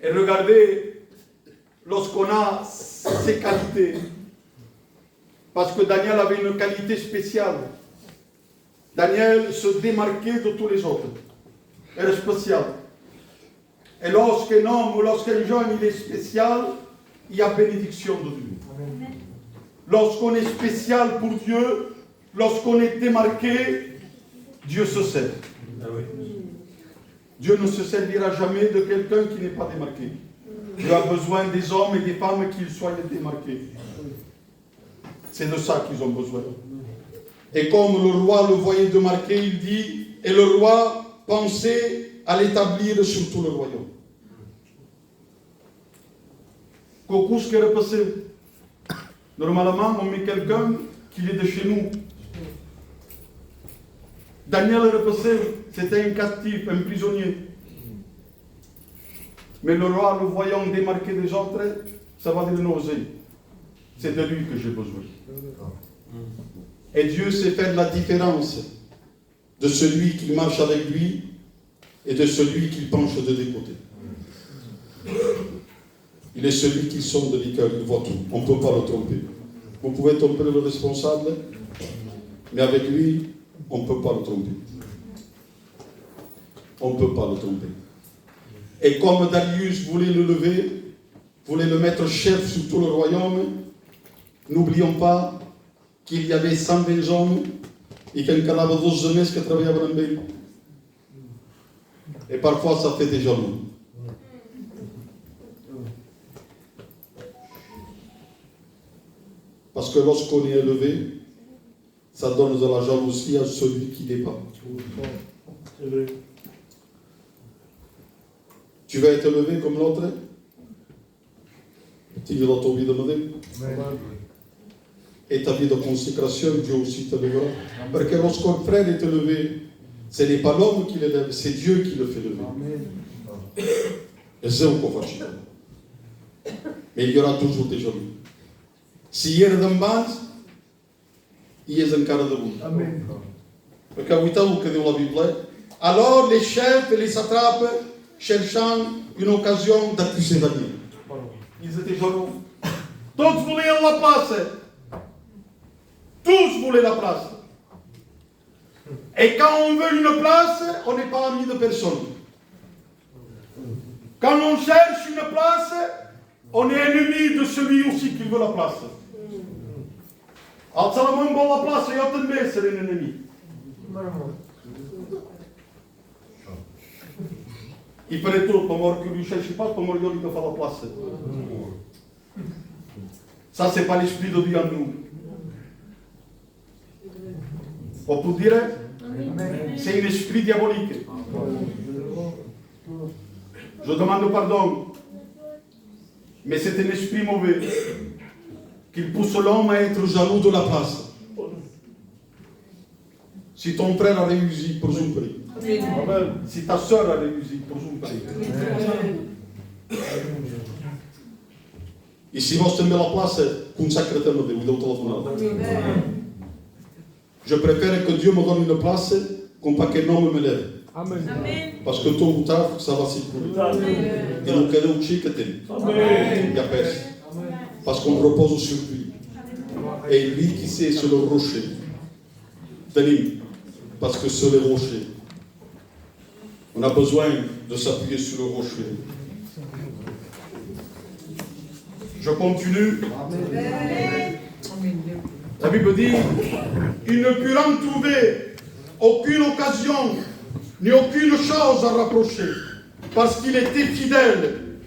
Speaker 8: Et regardez, lorsqu'on a ces qualités, parce que Daniel avait une qualité spéciale. Daniel se démarquait de tous les autres. Elle est spéciale. Et lorsqu'un homme ou lorsqu'un jeune il est spécial, il y a bénédiction de Dieu. Lorsqu'on est spécial pour Dieu, lorsqu'on est démarqué, Dieu se sert. Dieu ne se servira jamais de quelqu'un qui n'est pas démarqué. Dieu a besoin des hommes et des femmes qui soient démarqués. C'est de ça qu'ils ont besoin. Et comme le roi le voyait démarqué, il dit, et le roi pensait à l'établir sur tout le royaume. Coucou, ce qui est passé. Normalement, on met quelqu'un qui est de chez nous. Daniel est repassé, c'était un captif, un prisonnier. Mais le roi, le voyant démarqué des autres, ça va dire nausée. C'est de lui que j'ai besoin. Et Dieu sait faire la différence de celui qui marche avec lui et de celui qui penche de des côtés. Il est celui qui sonde les cœurs, il voit tout. On ne peut pas le tromper. Vous pouvez tromper le responsable, mais avec lui, on ne peut pas le tromper. On ne peut pas le tromper. Et comme Darius voulait le lever, voulait le mettre chef sur tout le royaume, n'oublions pas qu'il y avait 120 hommes et qu'un calava 12 hommes qui travaillaient en Amérique. Et parfois, ça fait des jaloux. Parce que lorsqu'on est élevé, ça donne de la jalousie à celui qui n'est pas.
Speaker 1: C'est vrai.
Speaker 8: Tu vas être élevé comme l'autre? Tu vas ton vie de modèle. Et ta vie de consécration, Dieu aussi te lèvera. Parce que lorsqu'un frère est élevé, ce n'est pas l'homme qui l'élève, c'est Dieu qui le fait lever. Et c'est encore facile. Mais il y aura toujours des jaloux. Si il y a d'en bas, il y a un cara de bout. Parce que dit la Bible, alors les chefs et les satrapes cherchant une occasion d'accuser Daniel. Ils étaient jaloux. Tous voulaient la place. Tous voulaient la place. Et quand on veut une place, on n'est pas ami de personne. Quand on cherche une place, on est ennemi de celui aussi qui veut la place. Als Salomon veut la place, il y a de meer c'est un ennemi. Il ferait tout pour moi que lui ne cherche pas, pour moi il doit faire la place. Ça, c'est pas l'esprit de Dieu en nous. On peut dire, c'est un esprit diabolique. Je demande pardon, mais c'est un esprit mauvais qui pousse l'homme à être jaloux de la place. Si ton frère a réussi, pour son prix. Si ta soeur a réussi, pour son prix. Et si vous tenez la place, consacrez-le de vous. Je préfère que Dieu me donne une place qu'on pas qu'un homme me lève.
Speaker 5: Amen.
Speaker 8: Parce que tôt ou tard, ça va s'écouler. Et nous querons chier. Il y a personne. Parce qu'on repose sur lui. Et lui qui sait sur le rocher. Tenez, parce que sur le rocher, on a besoin de s'appuyer sur le rocher. Je continue. La Bible dit, il ne put en trouver aucune occasion, ni aucune chose à rapprocher, parce qu'il était fidèle,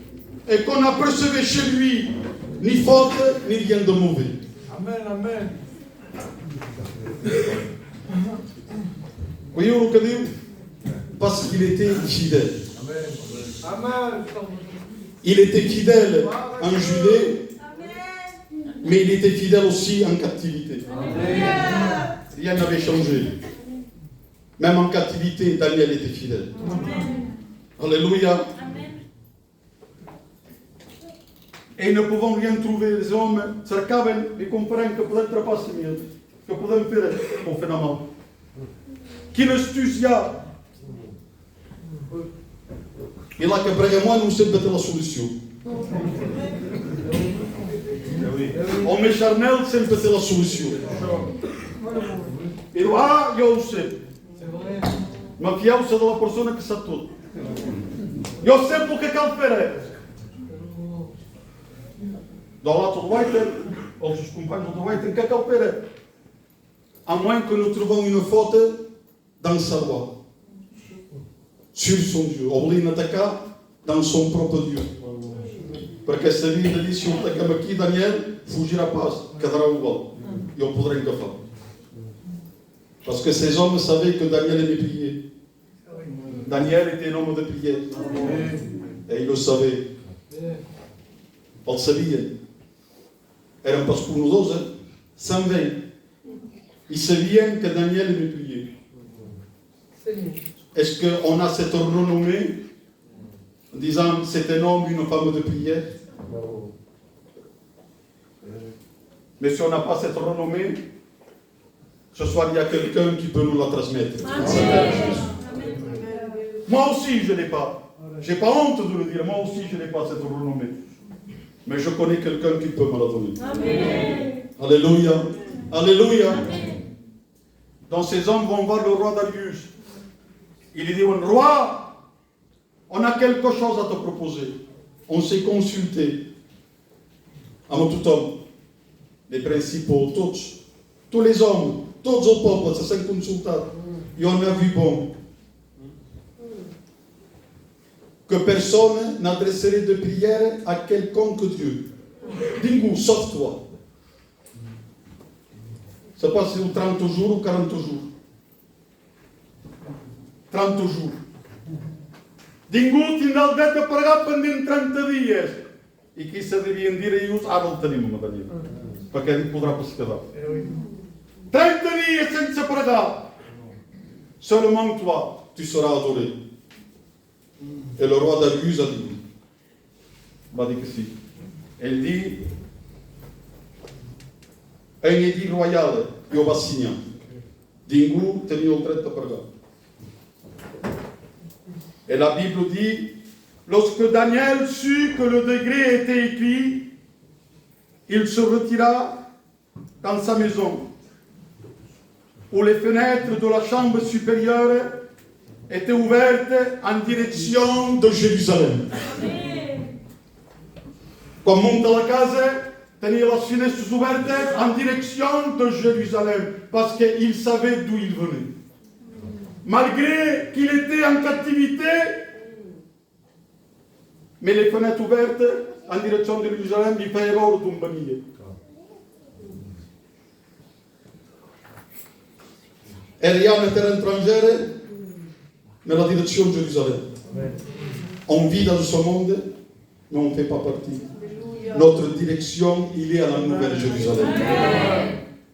Speaker 8: et qu'on n'apercevait chez lui ni faute, ni rien de mauvais.
Speaker 2: Amen, amen.
Speaker 8: Voyez ce que dit? Parce qu'il était fidèle.
Speaker 2: Amen.
Speaker 8: Il était fidèle en Judée, mais il était fidèle aussi en captivité. Rien n'avait changé. Même en captivité, Daniel était fidèle. Alléluia. Et ne pouvons rien trouver, les hommes cercaven et comprennent que peut-être pas c'est mieux, que podem faire un phénomène. Quina astúcia!
Speaker 7: E lá que prega não sempre tem a solução. Homem charnel sempre tem a solução. E lá eu sei. Mas fiel-se da pessoa que sabe tudo. Eu sei porque é que ele fez. Do lado do Waiter, ou os companheiros do Waiter, que é que ele fez. À moins que nous trouvons une faute dans sa loi, sur son Dieu. Oblina atacar dans son propre Dieu. Porque essa Bíblia diz: se eu atacar aqui, Daniel, fugir à paz, quedará igual. E eu poderei engafar. Parce que ces hommes savaient que Daniel aimait prier. Daniel était un homme de prière. Et il le savait. Ele sabia. Eram para os comuns 120. Ils saviam que Daniel aimait prier. Est-ce qu'on a cette renommée en disant c'est un homme, une femme de prière? Mais si on n'a pas cette renommée, ce soir il y a quelqu'un qui peut nous la transmettre. Moi aussi je n'ai pas. Je n'ai pas honte de le dire. Moi aussi je n'ai pas cette renommée. Mais je connais quelqu'un qui peut me la donner. Amen. Alléluia. Alléluia. Donc ces hommes vont voir le roi Darius. Il lui dit: roi, on a quelque chose à te proposer. On s'est consulté. Avec tout homme, les principaux, tous les hommes, tous au peuple se sont consultés. Et on a vu bon que personne n'adresserait de prière à quelconque Dieu. Dingo, sauf toi. Ça passe ou 30 jours ou 40 jours. 30 jours. Dingo tindrà el dret de pagar pendent 30 dies. I qui se devien dir a ells, ara el tenim a Madrid. Perquè ell podrà pas quedar. 30 dies sense pagar. Seulement toi, tu seras adoré. Et le roi Darius a dit, va dire que si. Elle dit, un édit royal, il va signer. Dingo tenia el dret de pagar. Et la Bible dit, lorsque Daniel sut que le décret était écrit, il se retira dans sa maison, où les fenêtres de la chambre supérieure étaient ouvertes en direction de Jérusalem. Quan monta la casa, tenia les finestres ouvertes en direction de Jérusalem, parce qu'il savait d'où il venait. Malgré qu'il était en captivité, mais les fenêtres ouvertes en direction de Jérusalem, il feia veure d'on venia. Elle est en terre étrangère, mais la direction de Jérusalem. On vit dans ce monde, mais on ne fait pas partie. Notre direction, il est à la Nouvelle Jérusalem.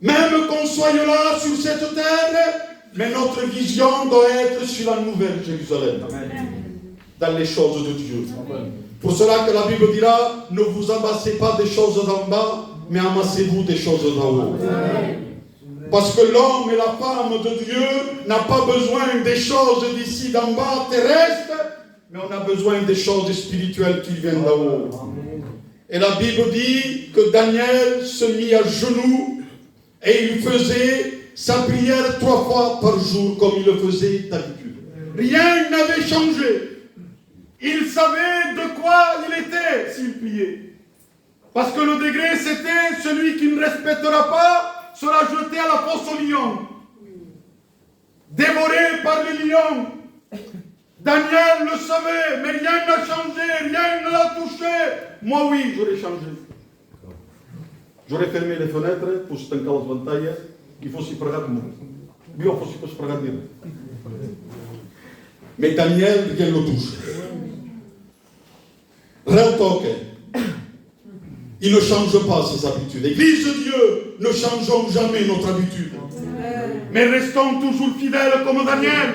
Speaker 7: Même qu'on soit là sur cette terre, mais notre vision doit être sur la Nouvelle Jérusalem. Dans les choses de Dieu. Pour cela que la Bible dira, ne vous amassez pas des choses d'en bas, mais amassez-vous des choses d'en haut. Parce que l'homme et la femme de Dieu n'ont pas besoin des choses d'ici d'en bas terrestres, mais on a besoin des choses spirituelles qui viennent d'en haut. Et la Bible dit que Daniel se mit à genoux et il faisait sa prière 3 fois par jour comme il le faisait d'habitude. Rien n'avait changé. Il savait de quoi il était s'il priait. Parce que le degré c'était celui qui ne respectera pas sera jeté à la fosse aux lions. Dévoré par les lions. Daniel le savait, mais rien n'a changé, rien ne l'a touché. Moi oui, j'aurais changé. J'aurais fermé les fenêtres pour se tancar les ventalles qu'il faut s'y pregar de moi. Lui, il faut s'y se pregar de moi. Mais Daniel, rien ne le touche. Rien toque. Il ne change pas ses habitudes. L'Église de Dieu, ne changeons jamais notre habitude. Mais restons toujours fidèles comme Daniel.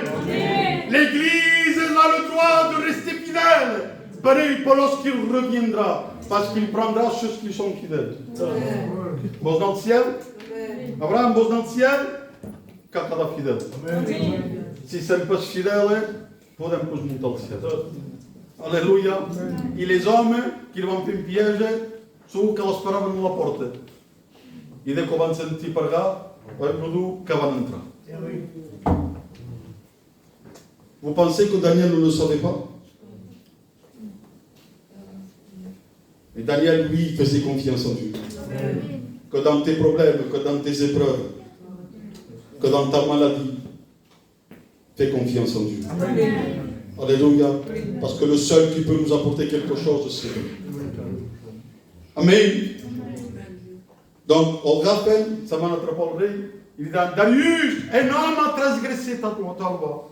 Speaker 7: L'Église a le droit de rester fidèle. Pareil pour lorsqu'il reviendra. Parce qu'il prendra ceux qui sont fidèles. Vos dans le ciel? Abraham, vos dans le ciel? Cada fidèle. Si sempre és fidèle, podem montar o cielo.
Speaker 8: Alléluia. Et les hommes qui vont faire un piège, sont que l'esperaven dans la porte. Et dès qu'on va sentir par là, on va nous qu'ils vont entrer. Vous pensez que Daniel ne le savait pas? Et Daniel, lui, faisait confiance en Dieu. Que dans tes problèmes, que dans tes épreuves, que dans ta maladie, fais confiance en Dieu. Alléluia. Parce que le seul qui peut nous apporter quelque chose, c'est Dieu. Amen. Donc, on rappelle, ça m'a attrapé le rey, il dit, Darius, un homme a transgressé ta loi.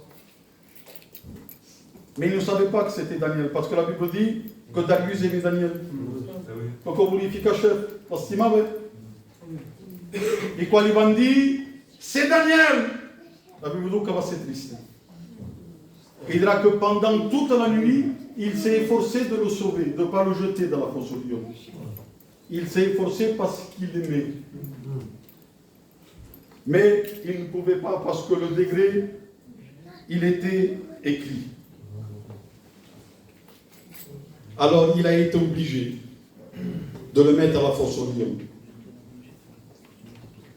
Speaker 8: Mais il ne savait pas que c'était Daniel, parce que la Bible dit que Darius aimait Daniel. Donc on voulait faire chef, parce qu'il m'avait. Et quand ils vont dire, c'est Daniel, la Bible dit que va ser triste. Il dira que pendant toute la nuit, il s'est efforcé de le sauver, de ne pas le jeter dans la fosse au lion. Il s'est efforcé parce qu'il aimait. Mais il ne pouvait pas parce que le degré, il était écrit. Alors il a été obligé de le mettre à la fosse au lion.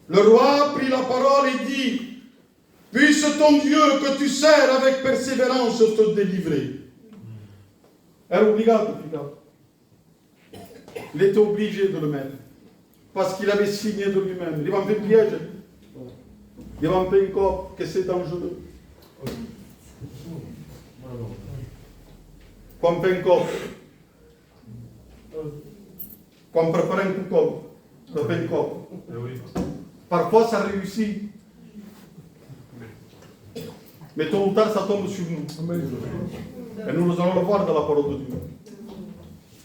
Speaker 8: Le roi prit la parole et dit, puisse ton Dieu que tu sers avec persévérance te délivrer. Era obrigado, obrigado. Il était obligé de le mettre. Parce qu'il avait signé de lui-même. Il va me faire piège. Il va me faire encore que c'est dangereux. Quand on fait un corps, quand on prépare un coup, on fait un corps. Parfois ça réussit. Mais tôt ou tard ça tombe sur nous. Et nous allons le voir dans la parole de Dieu.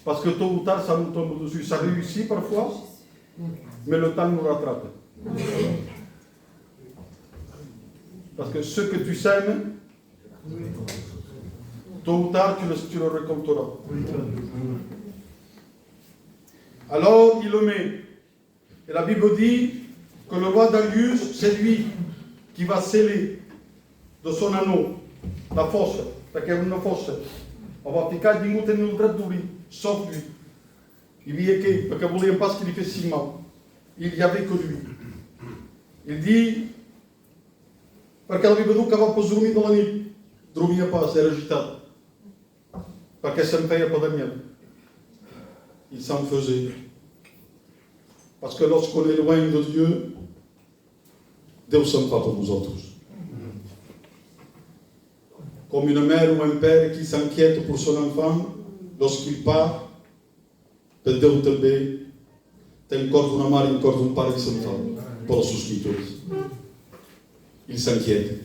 Speaker 8: Parce que tôt ou tard ça nous tombe dessus. Ça réussit parfois, mais le temps nous rattrape. Parce que ce que tu sèmes, tôt ou tard tu le récolteras. Alors il le met. Et la Bible dit que le roi Darius, c'est lui qui va sceller de son anneau la fosse, perché è una fosse. On va ficar di muito nel dread de lui, sauf lui. Il vit que, parce que voulait pas ce qu'il fait si mal. Il n'y avait que lui. Il dit, perché la Bible dit que va pas dormir dans la nuit. Dormia pas, era agitado. Perché ça me payait pas Daniel. Il s'en faisait. Parce que lorsqu'on est loin de Dieu, Deus s'en va pour nous autres. Comme une mère ou un père qui s'inquiète pour son enfant lorsqu'il part, per Deus também tem corpo na mar e corpo no pai central para os seus escritores. Il s'inquiète.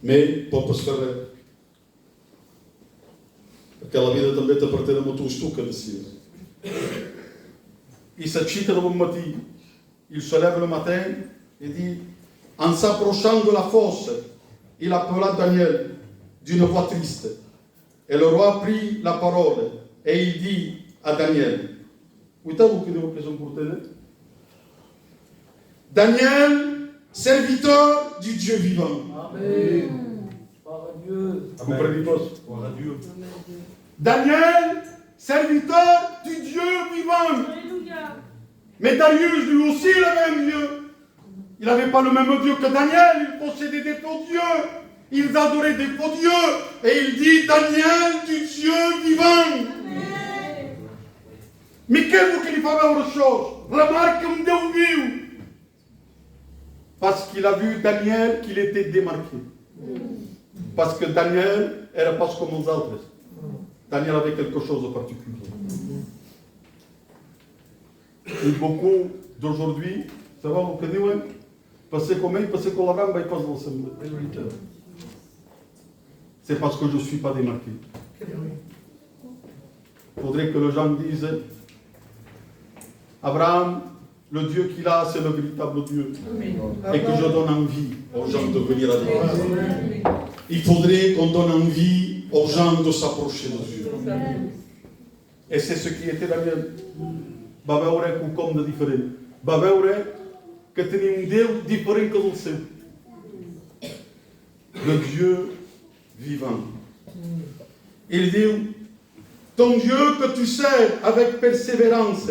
Speaker 8: Mais pode se faire. Aquela vida também te appartiene a tua estuca de si. Il s'accita le bon matin. Il se lève le matin et dit, en s'approchant de la fosse, il appela Daniel d'une voix triste. Et le roi prit la parole et il dit à Daniel, Daniel, serviteur du Dieu vivant.
Speaker 4: Amen. Par Dieu.
Speaker 8: Comprenez pas? Daniel, serviteur du Dieu vivant.
Speaker 9: Alléluia.
Speaker 8: Mais Darius, lui aussi, il avait un Dieu. Il n'avait pas le même Dieu que Daniel, il possédait des faux dieux. Ils adoraient des faux dieux. Et il dit, Daniel, du Dieu vivant.
Speaker 9: Amen.
Speaker 8: Mais qu'est-ce qu'il fallait autre chose? Remarque un Dieu viu. Parce qu'il a vu Daniel qu'il était démarqué. Parce que Daniel era pas comme les autres. Daniel avait quelque chose de particulier. Et beaucoup d'aujourd'hui, ça va, vous connaissez, ouais? Parce qu'on la rampe et passe dans l'assemblée. C'est parce que je ne suis pas démarqué. Il faudrait que les gens disent, Abraham, le Dieu qu'il a, c'est le véritable Dieu. Et que je donne envie aux gens de venir à Dieu. Il faudrait qu'on donne envie aux gens de s'approcher de Dieu. Et c'est ce qui était Daniel. Va veure quelcom de diferent. Va veure que tenia un Déu diferent que el seu. Le Dieu vivant. Il dit, Ton Dieu que tu sers avec persévérance,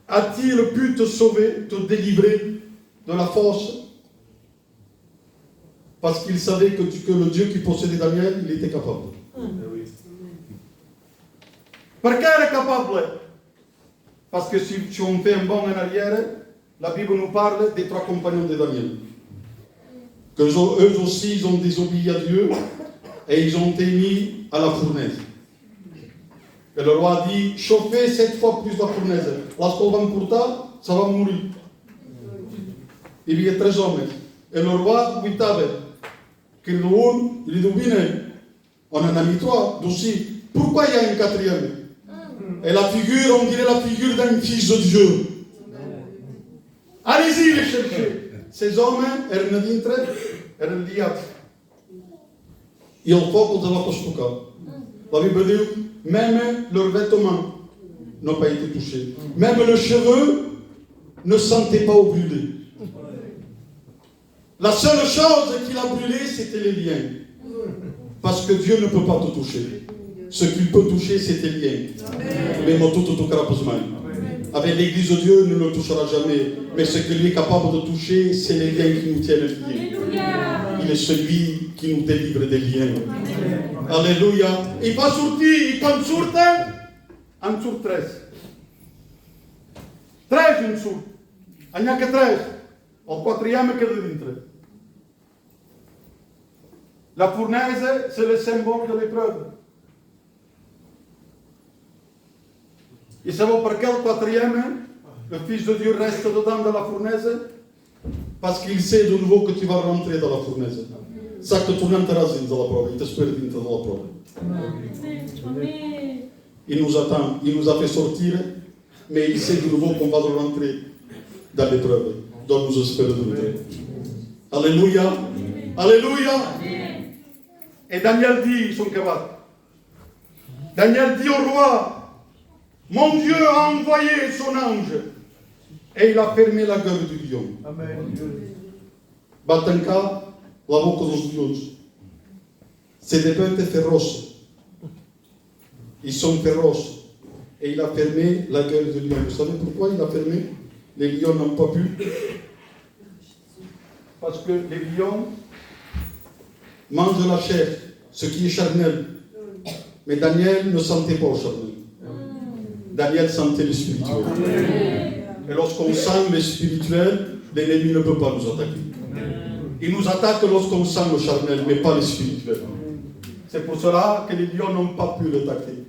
Speaker 8: a-t-il pu te sauver, te délivrer de la force? Parce qu'il savait que le Dieu qui possédait Daniel, il était capable. Pourquoi il est capable? Parce que si on fait un bond en arrière, la Bible nous parle des 3 compagnons de Daniel. Que eux aussi, ils ont désobéi à Dieu et ils ont été mis à la fournaise. Et le roi a dit, chauffez 7 fois plus la fournaise. Lorsqu'on va encurtar, ça va mourir. Il y a 3 hommes. Et le roi uitava que il dit, on en a mis 3 aussi. Pourquoi il y a un 4e? Et la figure, on dirait la figure d'un fils de Dieu. Allez-y les chercher. Ces hommes erano dintre, erano liati. Et il fuoco della costuca. La Bible dit, même leurs vêtements n'ont pas été touchés. Même leurs cheveux ne sentaient pas au brûler. La seule chose qu'il a brûlé, c'était les liens. Parce que Dieu ne peut pas te toucher. Ce qu'il peut toucher, c'est tes liens. Mais mon tout toccera pas mal. Avec l'Église de Dieu, ne le touchera jamais. Mais ce qu'il est capable de toucher, c'est les liens qui nous tiennent liés. Il est celui qui nous délivre des liens. Alléluia. Il va sortir, il quand sorte, en sort 13. 13 en sort. Il n'y a que 13. Au 4e que de dintre. La fournaise, c'est le symbole de l'épreuve. Et savez pourquoi le 4e, le Fils de Dieu reste dedans de la fournaise? Parce qu'il sait de nouveau que tu vas rentrer dans la fournaise. Ça que tu n'entreras dans la preuve, il t'espère dans la preuve. Il nous attend, il nous a fait sortir, mais il sait de nouveau qu'on va rentrer dans l'épreuve, dont nous espérons de nouveau. Alléluia, Alléluia. Et Daniel dit son camarade. Daniel dit au roi, mon Dieu a envoyé son ange et il a fermé la gueule du lion.
Speaker 2: Amen.
Speaker 8: Batanka, la boca dos leões. C'est des bêtes féroces. Ils sont féroces. Et il a fermé la gueule du lion. Vous savez pourquoi il a fermé? Les lions n'ont pas pu. Parce que les lions mangent la chair, ce qui est charnel. Mais Daniel ne sentait pas au charnel. Daniel sentait le spirituel. Et lorsqu'on sent le spirituel, l'ennemi ne peut pas nous attaquer. Il nous attaque lorsqu'on sent le charnel, mais pas le spirituel. C'est pour cela que les lions n'ont pas pu l'attaquer.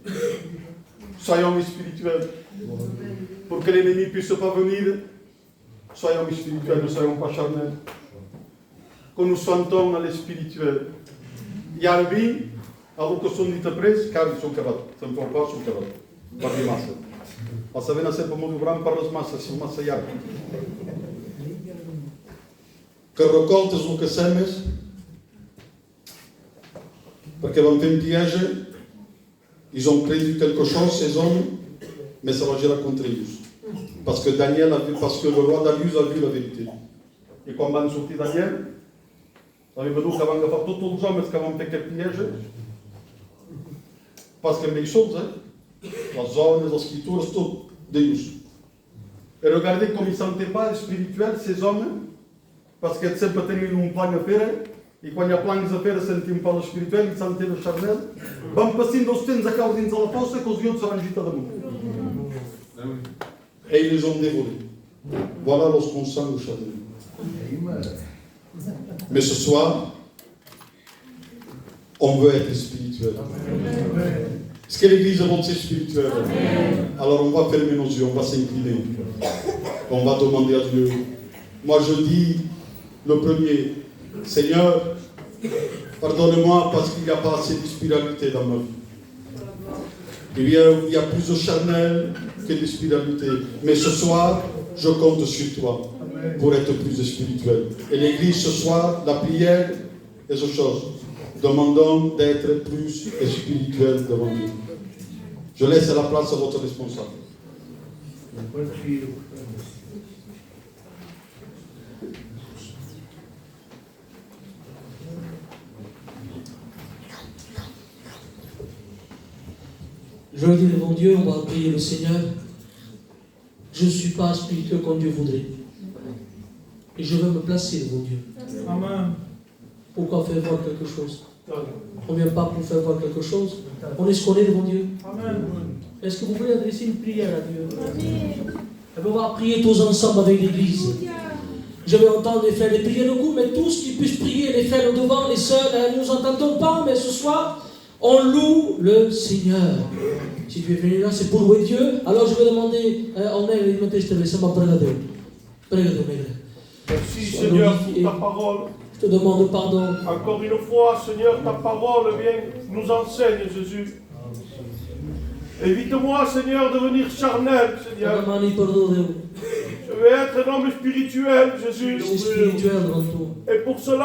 Speaker 8: Soyons spirituels. Pour que l'ennemi ne puisse pas venir, soyons spirituels, ne soyons pas charnels. Que nous sentons dans le spirituel. Yarbi, alors que sont dites presses, car ils sont capables. Ça ne faut pas, sont capables. Pas de masse. Vous savez, c'est pas mon ouvrage par les masses, c'est massa yarbi. Que recoltes o que semes, parce qu'ils vont faire un piège, ils ont prévu quelque chose, ces hommes, mais ça va gérer contre eux. Parce que Daniel a vu, parce que le roi Darius a vu la vérité. Et quand va sortir Daniel, ça veut dire qu'ils vont faire tous les hommes qui vont faire quel piège. Parce que les choses, les zones, les écritures, tout, Deus. Et regardez comme ils ne sentaient pas spirituel, ces hommes. Parce que sempre têm um plano a faire, e quando há planos a faire, sentem um plano espiritual e sentem o charnel. Vão passando os tempos a causa de la fossa, que os outros serão agitados do mundo. Et ils les ont dévorés. Voilà lorsqu'on sent le charnel. Mais ce soir, on veut être spirituel. Est-ce que l'église va être spirituelle? Alors on va fermer nos yeux, on va s'incliner. On va demander à Dieu. Moi je dis, le premier, Seigneur, pardonne-moi parce qu'il n'y a pas assez de spiritualité dans ma vie. Il y a plus de charnel que de spiritualité. Mais ce soir, je compte sur toi pour être plus spirituel. Et l'église ce soir, la prière et ces choses. Demandons d'être plus spirituel devant Dieu. Je laisse la place à votre responsable.
Speaker 4: Je le dis devant Dieu, on va prier le Seigneur. Je ne suis pas spirituel comme Dieu voudrait. Et je veux me placer devant Dieu.
Speaker 3: Amen.
Speaker 4: Pourquoi faire voir quelque chose? On ne vient pas pour faire voir quelque chose. On est ce qu'on est devant Dieu.
Speaker 3: Amen.
Speaker 4: Est-ce que vous voulez adresser une prière à Dieu? Et on va prier tous ensemble avec l'Église. Je vais entendre les frères les prier le coup, mais tous qui puissent prier, les frères devant, les sœurs, nous nous entendons pas, mais ce soir, on loue le Seigneur. Si tu es venu là, c'est pour louer Dieu. Alors je vais demander en elle, il me teste, ça m'a prégadé.
Speaker 3: Merci Seigneur pour ta parole.
Speaker 4: Je te demande pardon.
Speaker 3: Encore une fois, Seigneur, ta parole vient nous enseigne, Jésus. Évite-moi, Seigneur, de devenir charnel, Seigneur. Je vais être un homme spirituel, Jésus. Et pour cela,